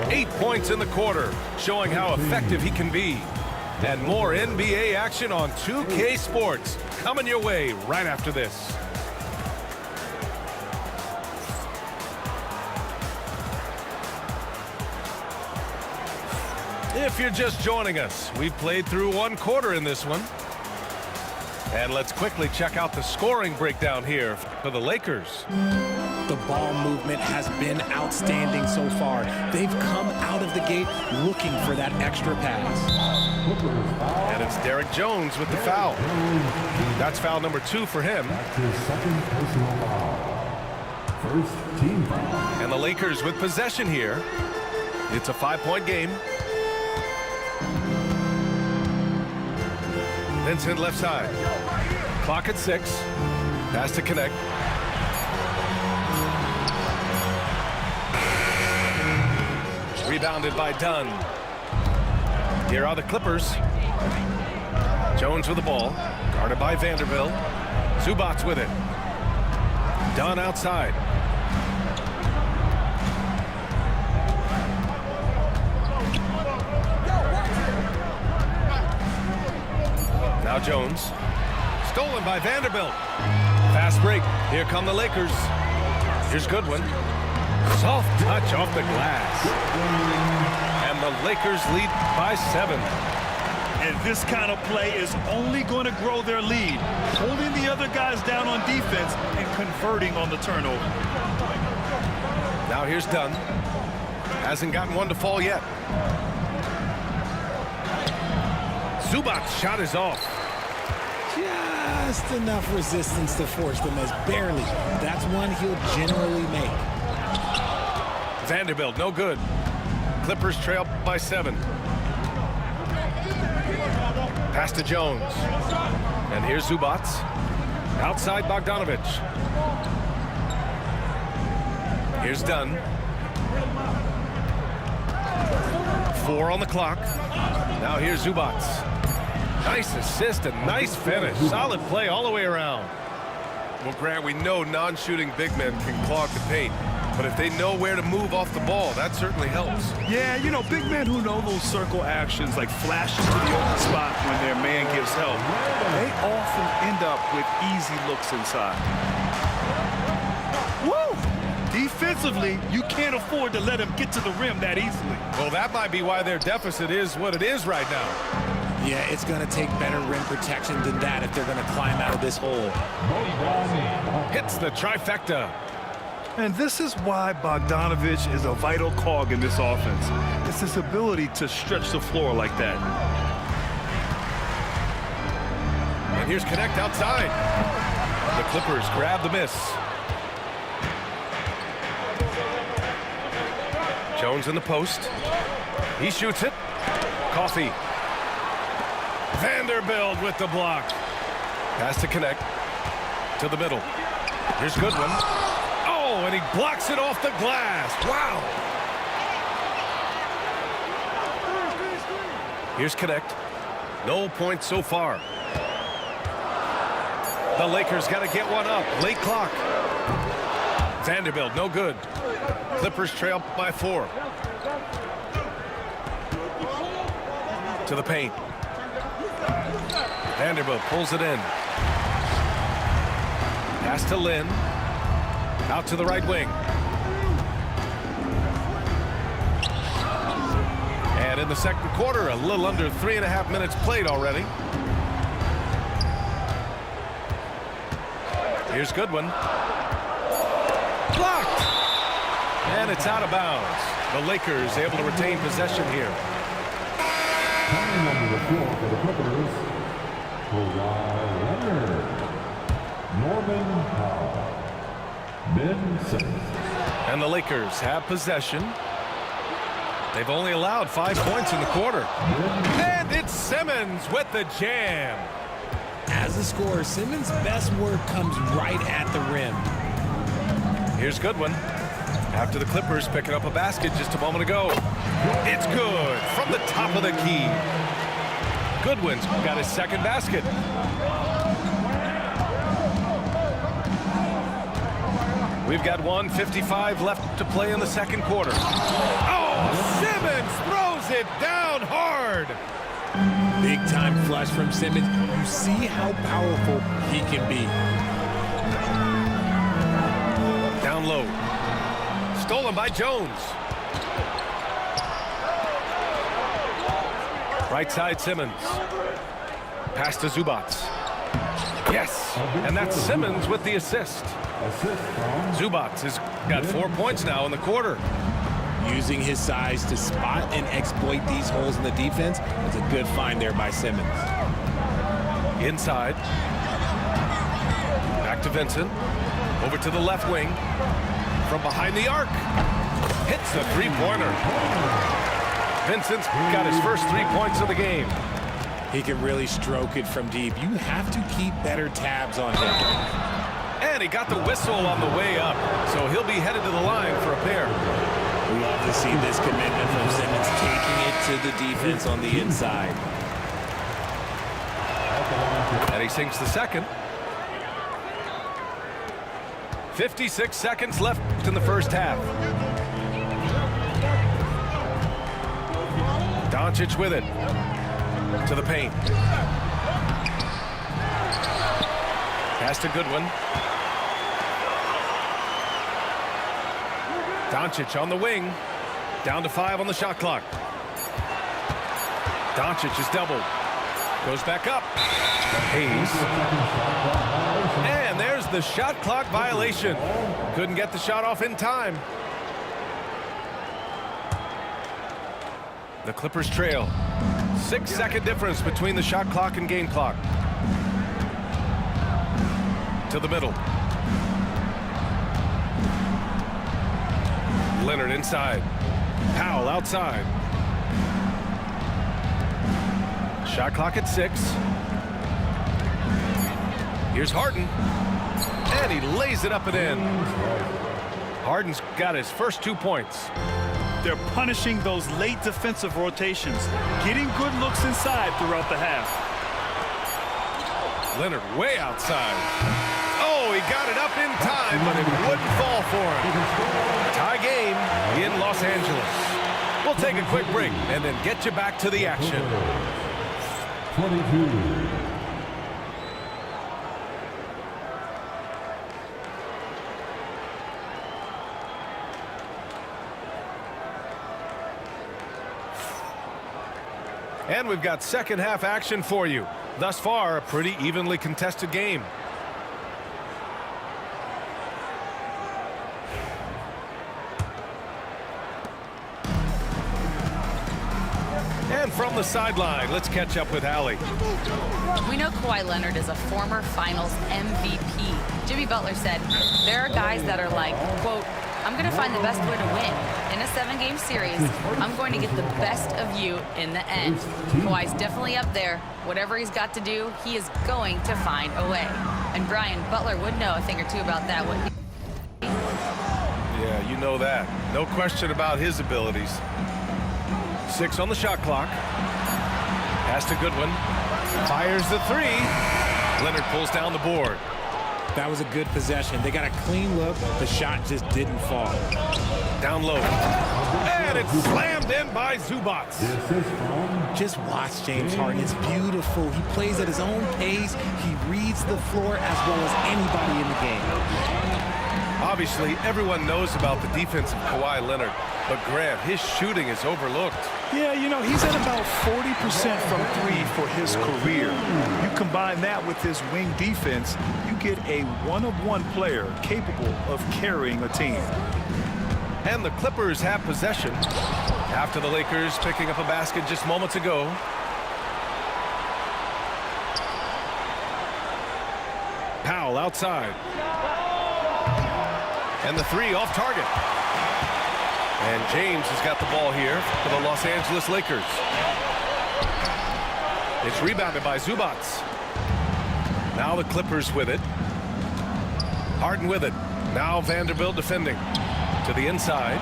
A: 8 points in the quarter, showing how effective he can be. And more NBA action on 2K Sports coming your way right after this. If you're just joining us, we've played through 1 quarter in this one. And let's quickly check out the scoring breakdown here for the Lakers.
F: The ball movement has been outstanding so far. They've come out of the gate looking for that extra pass.
A: And it's Derek Jones with the foul. That's foul number 2 for him.
E: That's his second personal foul. First team foul.
A: And the Lakers with possession here. It's a 5-point game. Vincent left side. Clock at 6. Pass to connect. Rebounded by Dunn. Here are the Clippers. Jones with the ball. Guarded by Vanderbilt. Zubats with it. Dunn outside. Now Jones. Stolen by Vanderbilt. Fast break. Here come the Lakers. Here's Goodwin. Soft touch off the glass. And the Lakers lead by 7.
B: And this kind of play is only going to grow their lead, holding the other guys down on defense and converting on the turnover.
A: Now here's Dunn. Hasn't gotten one to fall yet. Zubac's shot is off.
F: Just enough resistance to force them as barely. That's one he'll generally make.
A: Vanderbilt, no good. Clippers trail by 7. Pass to Jones. And here's Zubac. Outside Bogdanovich. Here's Dunn. 4 on the clock. Now here's Zubac. Nice assist and nice finish. Solid play all the way around. Well, Grant, we know non-shooting big men can clog the paint. But if they know where to move off the ball, that certainly helps.
B: Yeah, you know, big men who know those circle actions, like flashing to the open spot when their man gives help, they often end up with easy looks inside. Woo! Defensively, you can't afford to let him get to the rim that easily.
A: Well, that might be why their deficit is what it is right now.
F: Yeah, it's going to take better rim protection than that if they're going to climb out of this hole.
A: Hits the trifecta.
B: And this is why Bogdanovich is a vital cog in this offense. It's his ability to stretch the floor like that.
A: And here's Connect outside. The Clippers grab the miss. Jones in the post. He shoots it. Coffee. Vanderbilt with the block. Pass to Connect. To the middle. Here's Goodwin. Oh, and he blocks it off the glass. Wow. Here's Connect. No points so far. The Lakers got to get one up. Late clock. Vanderbilt, no good. Clippers trail by 4. To the paint. Vanderbilt pulls it in. Pass to Lynn. Out to the right wing. And in the second quarter, a little under 3.5 minutes played already. Here's Goodwin. Blocked! And it's out of bounds. The Lakers able to retain possession here.
E: Coming on the floor for the Clippers, Kawhi Leonard, Norman Powell, Ben Simmons.
A: And the Lakers have possession. They've only allowed 5 points in the quarter. And it's Simmons with the jam.
F: As a scorer, Simmons' best work comes right at the rim.
A: Here's Goodwin. After the Clippers picking up a basket just a moment ago. It's good from the top of the key. Goodwin's got his second basket. We've got 1:55 left to play in the second quarter. Oh, Simmons throws it down hard.
F: Big time flush from Simmons. You see how powerful he can be.
A: Down low. Stolen by Jones. Right side Simmons. Pass to Zubac. Yes, and that's Simmons with the assist. Zubac has got 4 points now in the quarter.
F: Using his size to spot and exploit these holes in the defense. It's a good find there by Simmons.
A: Inside. Back to Vincent. Over to the left wing. From behind the arc. Hits the three-pointer. Vincent's got his first 3 points of the game.
F: He can really stroke it from deep. You have to keep better tabs on him.
A: And he got the whistle on the way up. So he'll be headed to the line for a pair.
F: We love to see this commitment from Simmons, taking it to the defense on the inside.
A: And he sinks the second. 56 seconds left in the first half. Doncic with it. To the paint. Pass to Goodwin. Doncic on the wing. Down to 5 on the shot clock. Doncic is doubled. Goes back up. Hayes. And there's the shot clock violation. Couldn't get the shot off in time. The Clippers trail. 6-second difference between the shot clock and game clock. To the middle. Leonard inside. Powell outside. Shot clock at 6. Here's Harden. And he lays it up and in. Harden's got his first 2 points.
B: They're punishing those late defensive rotations, getting good looks inside throughout the half.
A: Leonard way outside. Oh, he got it up in time, but it wouldn't fall for him. Tie game in Los Angeles. We'll take a quick break and then get you back to the action.
E: 22.
A: And we've got second half action for you. Thus far, a pretty evenly contested game. And from the sideline, let's catch up with Allie.
D: We know Kawhi Leonard is a former Finals MVP. Jimmy Butler said, there are guys that are like, quote, I'm going to find the best way to win. In a 7-game series, I'm going to get the best of you in the end. Kawhi's definitely up there. Whatever he's got to do, he is going to find a way. And Brian, Butler would know a thing or two about that, wouldn't he?
A: Yeah, you know that. No question about his abilities. 6 on the shot clock. Pass to Goodwin. Fires the 3. Leonard pulls down the board.
F: That was a good possession. They got a clean look. The shot just didn't fall.
A: Down low. And it's slammed in by Zubats.
F: Just watch James Harden. It's beautiful. He plays at his own pace. He reads the floor as well as anybody in the game.
A: Obviously, everyone knows about the defense of Kawhi Leonard, but Grant, his shooting is overlooked.
B: Yeah, you know, he's at about 40% from 3 for his career. You combine that with his wing defense, you get a one-of-one player capable of carrying a team.
A: And the Clippers have possession after the Lakers picking up a basket just moments ago. Powell outside. And the 3 off target. And James has got the ball here for the Los Angeles Lakers. It's rebounded by Zubats. Now the Clippers with it. Harden with it. Now Vanderbilt defending. To the inside.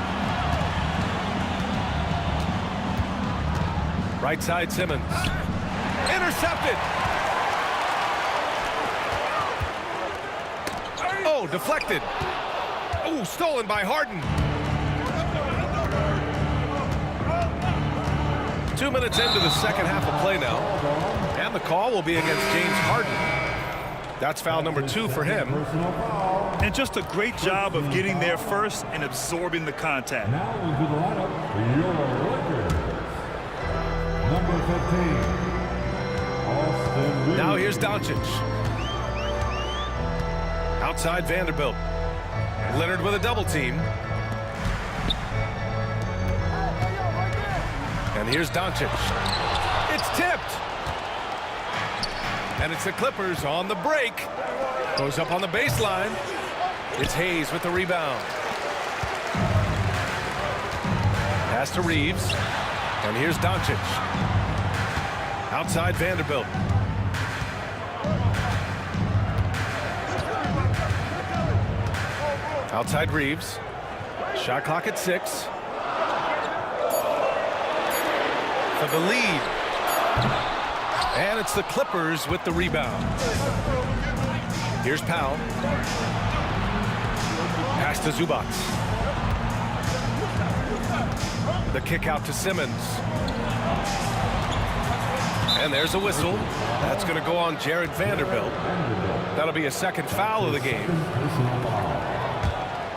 A: Right side Simmons. Intercepted. Oh, deflected. Oh, stolen by Harden. 2 minutes into the second half of play now. And the call will be against James Harden. That's foul number 2 for him.
B: And just a great job of getting there first and absorbing the contact.
E: Now into the lineup for your Lakers. Number 15, Austin Reeves.
A: Now here's Doncic. Outside Vanderbilt. Leonard with a double team. And here's Doncic. It's tipped. And it's the Clippers on the break. Goes up on the baseline. It's Hayes with the rebound. Pass to Reeves. And here's Doncic. Outside Vanderbilt. Outside Reeves. Shot clock at 6. For the lead. And it's the Clippers with the rebound. Here's Powell. Pass to Zubats. The kick out to Simmons. And there's a whistle. That's going to go on Jared Vanderbilt. That'll be a second foul of the game.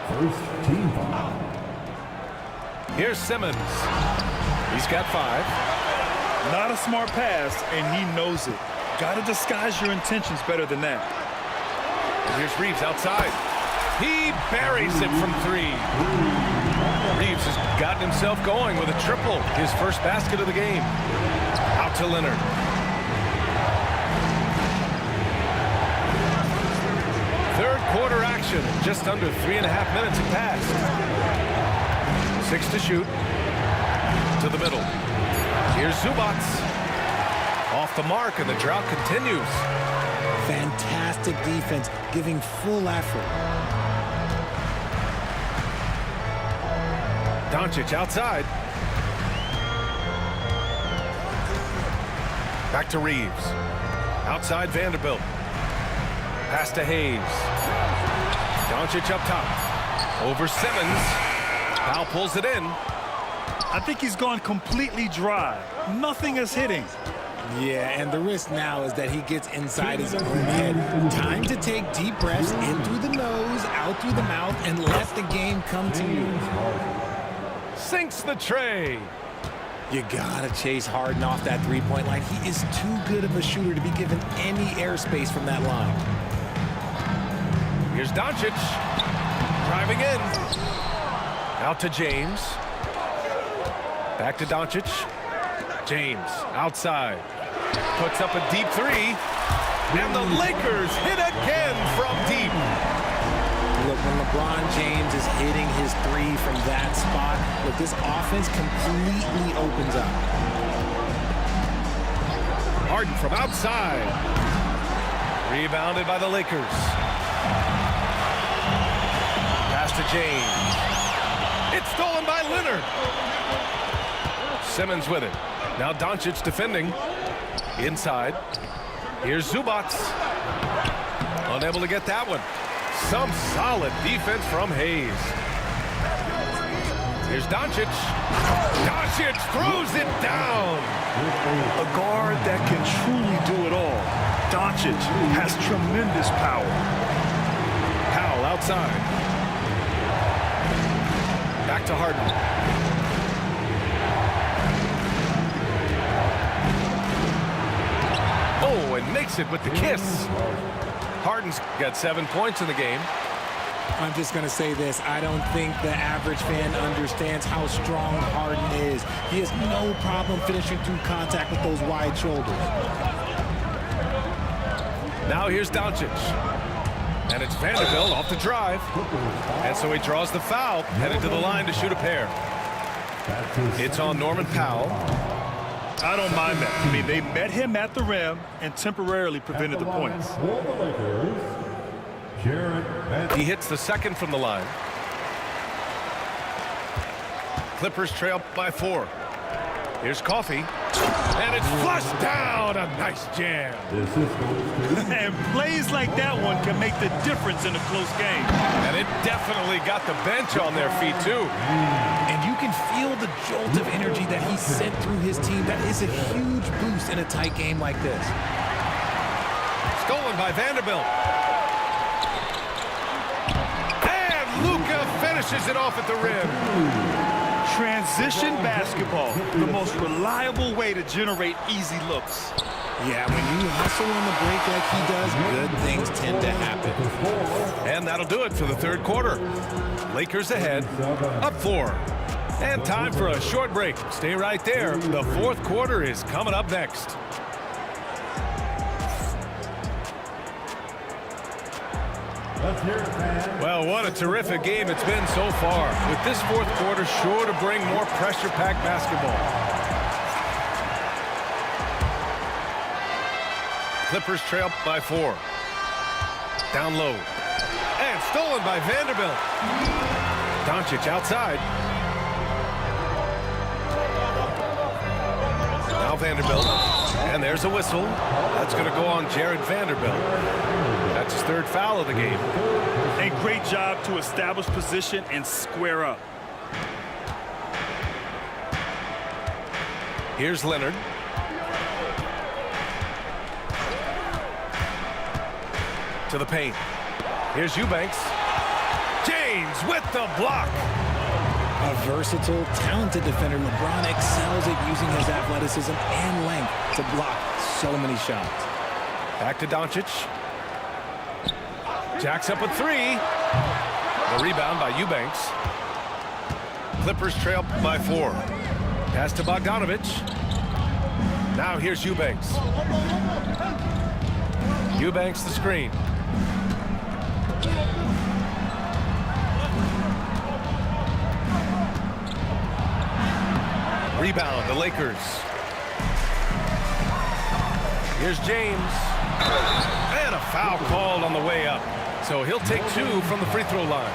E: First team foul.
A: Here's Simmons. He's got 5.
B: Not a smart pass, and he knows it. Got to disguise your intentions better than that.
A: And here's Reeves outside. He buries it from 3. Reeves has gotten himself going with a triple, his first basket of the game. Out to Leonard. Third quarter action. Just under 3.5 minutes have passed. 6 to shoot. To the middle. Here's Zubac. Off the mark, and the drought continues.
F: Fantastic defense, giving full effort.
A: Doncic outside. Back to Reeves. Outside Vanderbilt. Pass to Hayes. Doncic up top. Over Simmons. Powell pulls it in.
B: I think he's gone completely dry. Nothing is hitting.
F: Yeah, and the risk now is that he gets inside his own head. Time to take deep breaths in through the nose, out through the mouth, and let the game come to you.
A: Sinks the tray.
F: You gotta chase Harden off that three-point line. He is too good of a shooter to be given any airspace from that line.
A: Here's Doncic. Driving in. Out to James. Back to Doncic. James outside. Puts up a deep three. And the Lakers hit again from deep.
F: Look, when LeBron James is hitting his three from that spot, look, this offense completely opens up.
A: Harden from outside. Rebounded by the Lakers. Pass to James. It's stolen by Leonard. Simmons with it. Now Doncic defending. Inside. Here's Zubac. Unable to get that one. Some solid defense from Hayes. Here's Doncic. Doncic throws it down.
B: A guard that can truly do it all. Doncic has tremendous power.
A: Powell outside. Back to Harden. Oh, and makes it with the kiss. Harden's got 7 points in the game.
F: I'm just going to say this. I don't think the average fan understands how strong Harden is. He has no problem finishing through contact with those wide shoulders.
A: Now here's Doncic. And it's Vanderbilt off the drive. And so he draws the foul, headed to the line to shoot a pair. It's on Norman Powell.
B: I don't mind that. I mean, they met him at the rim and temporarily prevented the points.
A: He hits the second from the line. Clippers trail by 4. Here's Coffee. And it's flushed down. A nice jam.
B: And plays like that one can make the difference in a close game.
A: And it definitely got the bench on their feet, too.
F: And you can feel the jolt of energy that he sent through his team. That is a huge boost in a tight game like this.
A: Stolen by Vanderbilt. And Luka finishes it off at the rim.
B: Transition basketball, the most reliable way to generate easy looks.
F: Yeah, when you hustle on the break like he does, good things tend to happen.
A: And that'll do it for the third quarter. Lakers ahead, up 4. And time for a short break. Stay right there. The fourth quarter is coming up next. Well, what a terrific game it's been so far. With this fourth quarter sure to bring more pressure-packed basketball. Clippers trail by 4. Down low. And stolen by Vanderbilt. Doncic outside. Now Vanderbilt. And there's a whistle. That's going to go on Jared Vanderbilt. That's his third foul of the game.
B: And great job to establish position and square up.
A: Here's Leonard. To the paint. Here's Eubanks. James with the block.
F: A versatile, talented defender, LeBron excels at using his athleticism and length to block so many shots.
A: Back to Doncic. Jacks up a 3. The rebound by Eubanks. Clippers trail by 4. Pass to Bogdanovich. Now here's Eubanks. Eubanks the screen. Rebound, the Lakers. Here's James. And a foul called on the way up. So he'll take 2 from the free throw line.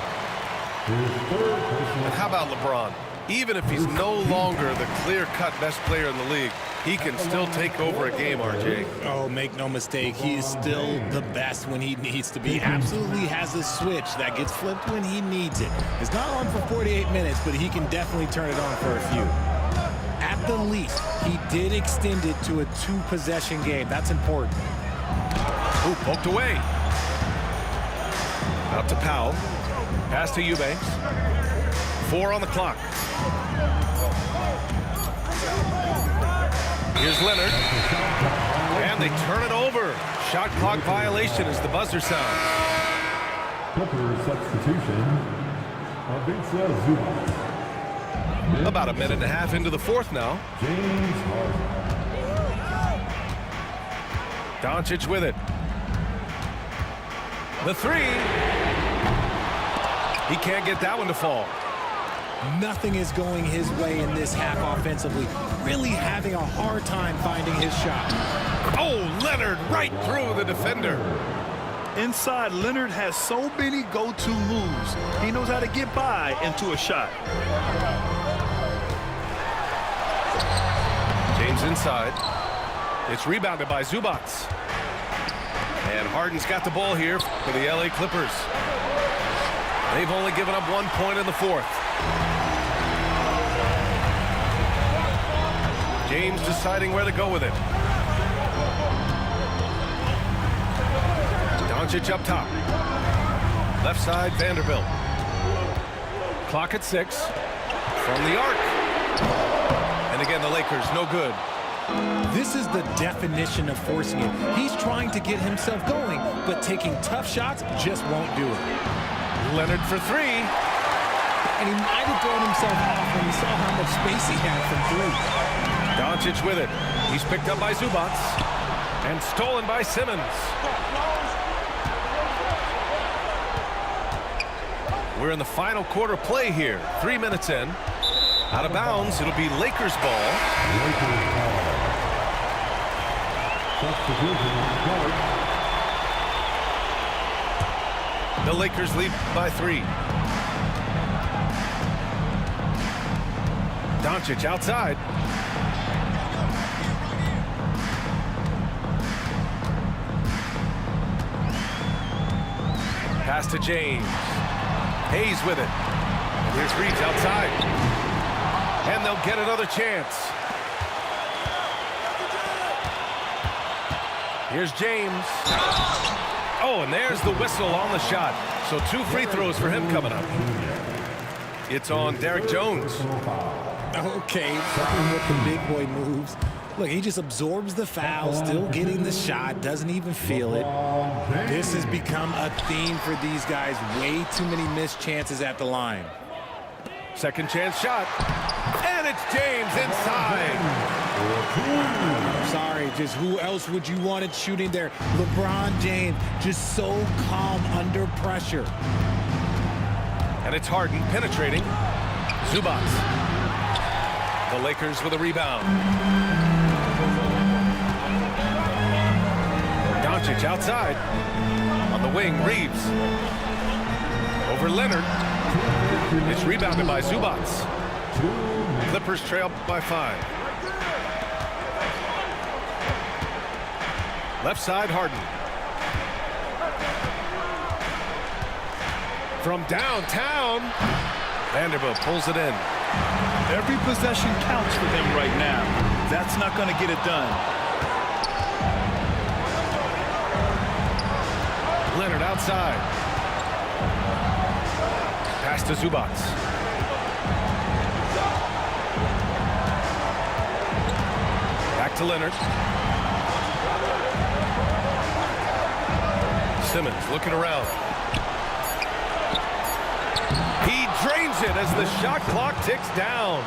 A: And how about LeBron? Even if he's no longer the clear-cut best player in the league, he can still take over a game, RJ.
F: Oh, make no mistake, he is still the best when he needs to be. Absolutely has a switch that gets flipped when he needs it. It's not on for 48 minutes, but he can definitely turn it on for a few. At the least, he did extend it to a 2-possession game. That's important.
A: Ooh, poked away. Out to Powell. Pass to Eubanks. 4 on the clock. Here's Leonard. And they turn it over. Shot clock violation as the buzzer sounds.
E: Clippers substitution. Zubac.
A: About a minute and a half into the fourth now.
E: James Harden.
A: Doncic with it. The 3. He can't get that one to fall.
F: Nothing is going his way in this half offensively. Really having a hard time finding his shot.
A: Oh, Leonard right through the defender.
B: Inside, Leonard has so many go-to moves. He knows how to get by into a shot.
A: James inside. It's rebounded by Zubac. And Harden's got the ball here for the LA Clippers. They've only given up 1 point in the fourth. James deciding where to go with it. Doncic up top. Left side, Vanderbilt. Clock at 6. From the arc. And again, the Lakers, no good.
F: This is the definition of forcing it. He's trying to get himself going, but taking tough shots just won't do it.
A: Leonard for 3.
F: And he might have thrown himself off when he saw how much space he had from 3.
A: Doncic with it. He's picked up by Zubac. And stolen by Simmons. We're in the final quarter play here. 3 minutes in. Out of bounds. It'll be Lakers ball. The Lakers lead by 3. Doncic outside. Pass to James. Hayes with it. Here's Reeves outside. And they'll get another chance. Here's James. Oh, and there's the whistle on the shot. So 2 free throws for him coming up. It's on Derek Jones.
F: Okay, fucking with the big boy moves. Look, he just absorbs the foul, still getting the shot, doesn't even feel it. This has become a theme for these guys. Way too many missed chances at the line.
A: Second chance shot. And it's James inside.
F: I'm sorry, just who else would you want it shooting there? LeBron James, just so calm under pressure.
A: And it's Harden penetrating. Zubac. The Lakers with a rebound. Doncic outside. On the wing, Reeves. Over Leonard. It's rebounded by Zubac. Clippers trail by 5. Left side, Harden. From downtown, Vanderbilt pulls it in.
B: Every possession counts for him right now. That's not going to get it done.
A: Leonard outside. Pass to Zubac. Back to Leonard. Simmons looking around. He drains it as the shot clock ticks down.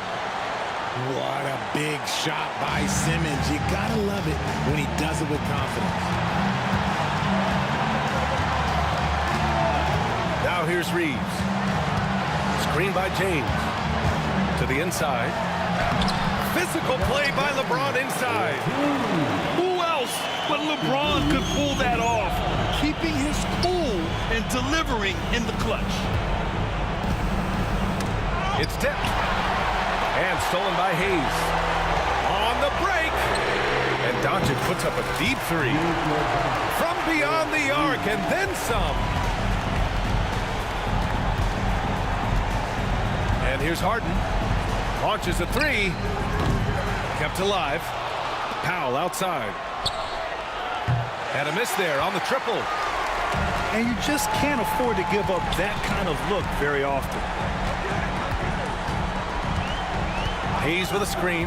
F: What a big shot by Simmons. You gotta love it when he does it with confidence.
A: Now here's Reeves. Screen by James. To the inside. Physical play by LeBron inside.
B: Who else but LeBron could pull that off? Keeping his cool and delivering in the clutch.
A: It's tipped. And stolen by Hayes. On the break. And Doncic puts up a deep three. From beyond the arc and then some. And here's Harden. Launches a three. Kept alive. Powell outside. And a miss there on the triple.
B: And you just can't afford to give up that kind of look very often.
A: Hayes with a screen.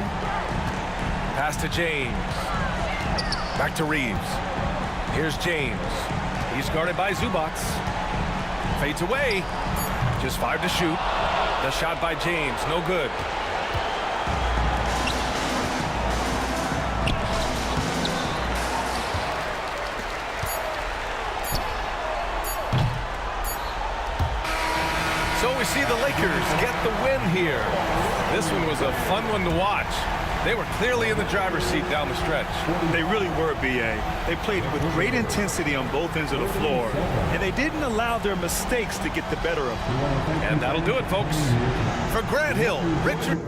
A: Pass to James. Back to Reeves. Here's James. He's guarded by Zubac. Fades away. Just 5 to shoot. The shot by James. No good. So we see the Lakers get the win here. This one was a fun one to watch. They were clearly in the driver's seat down the stretch.
B: They really were, B.A. They played with great intensity on both ends of the floor, and they didn't allow their mistakes to get the better of them.
A: And that'll do it, folks. For Grant Hill, Richard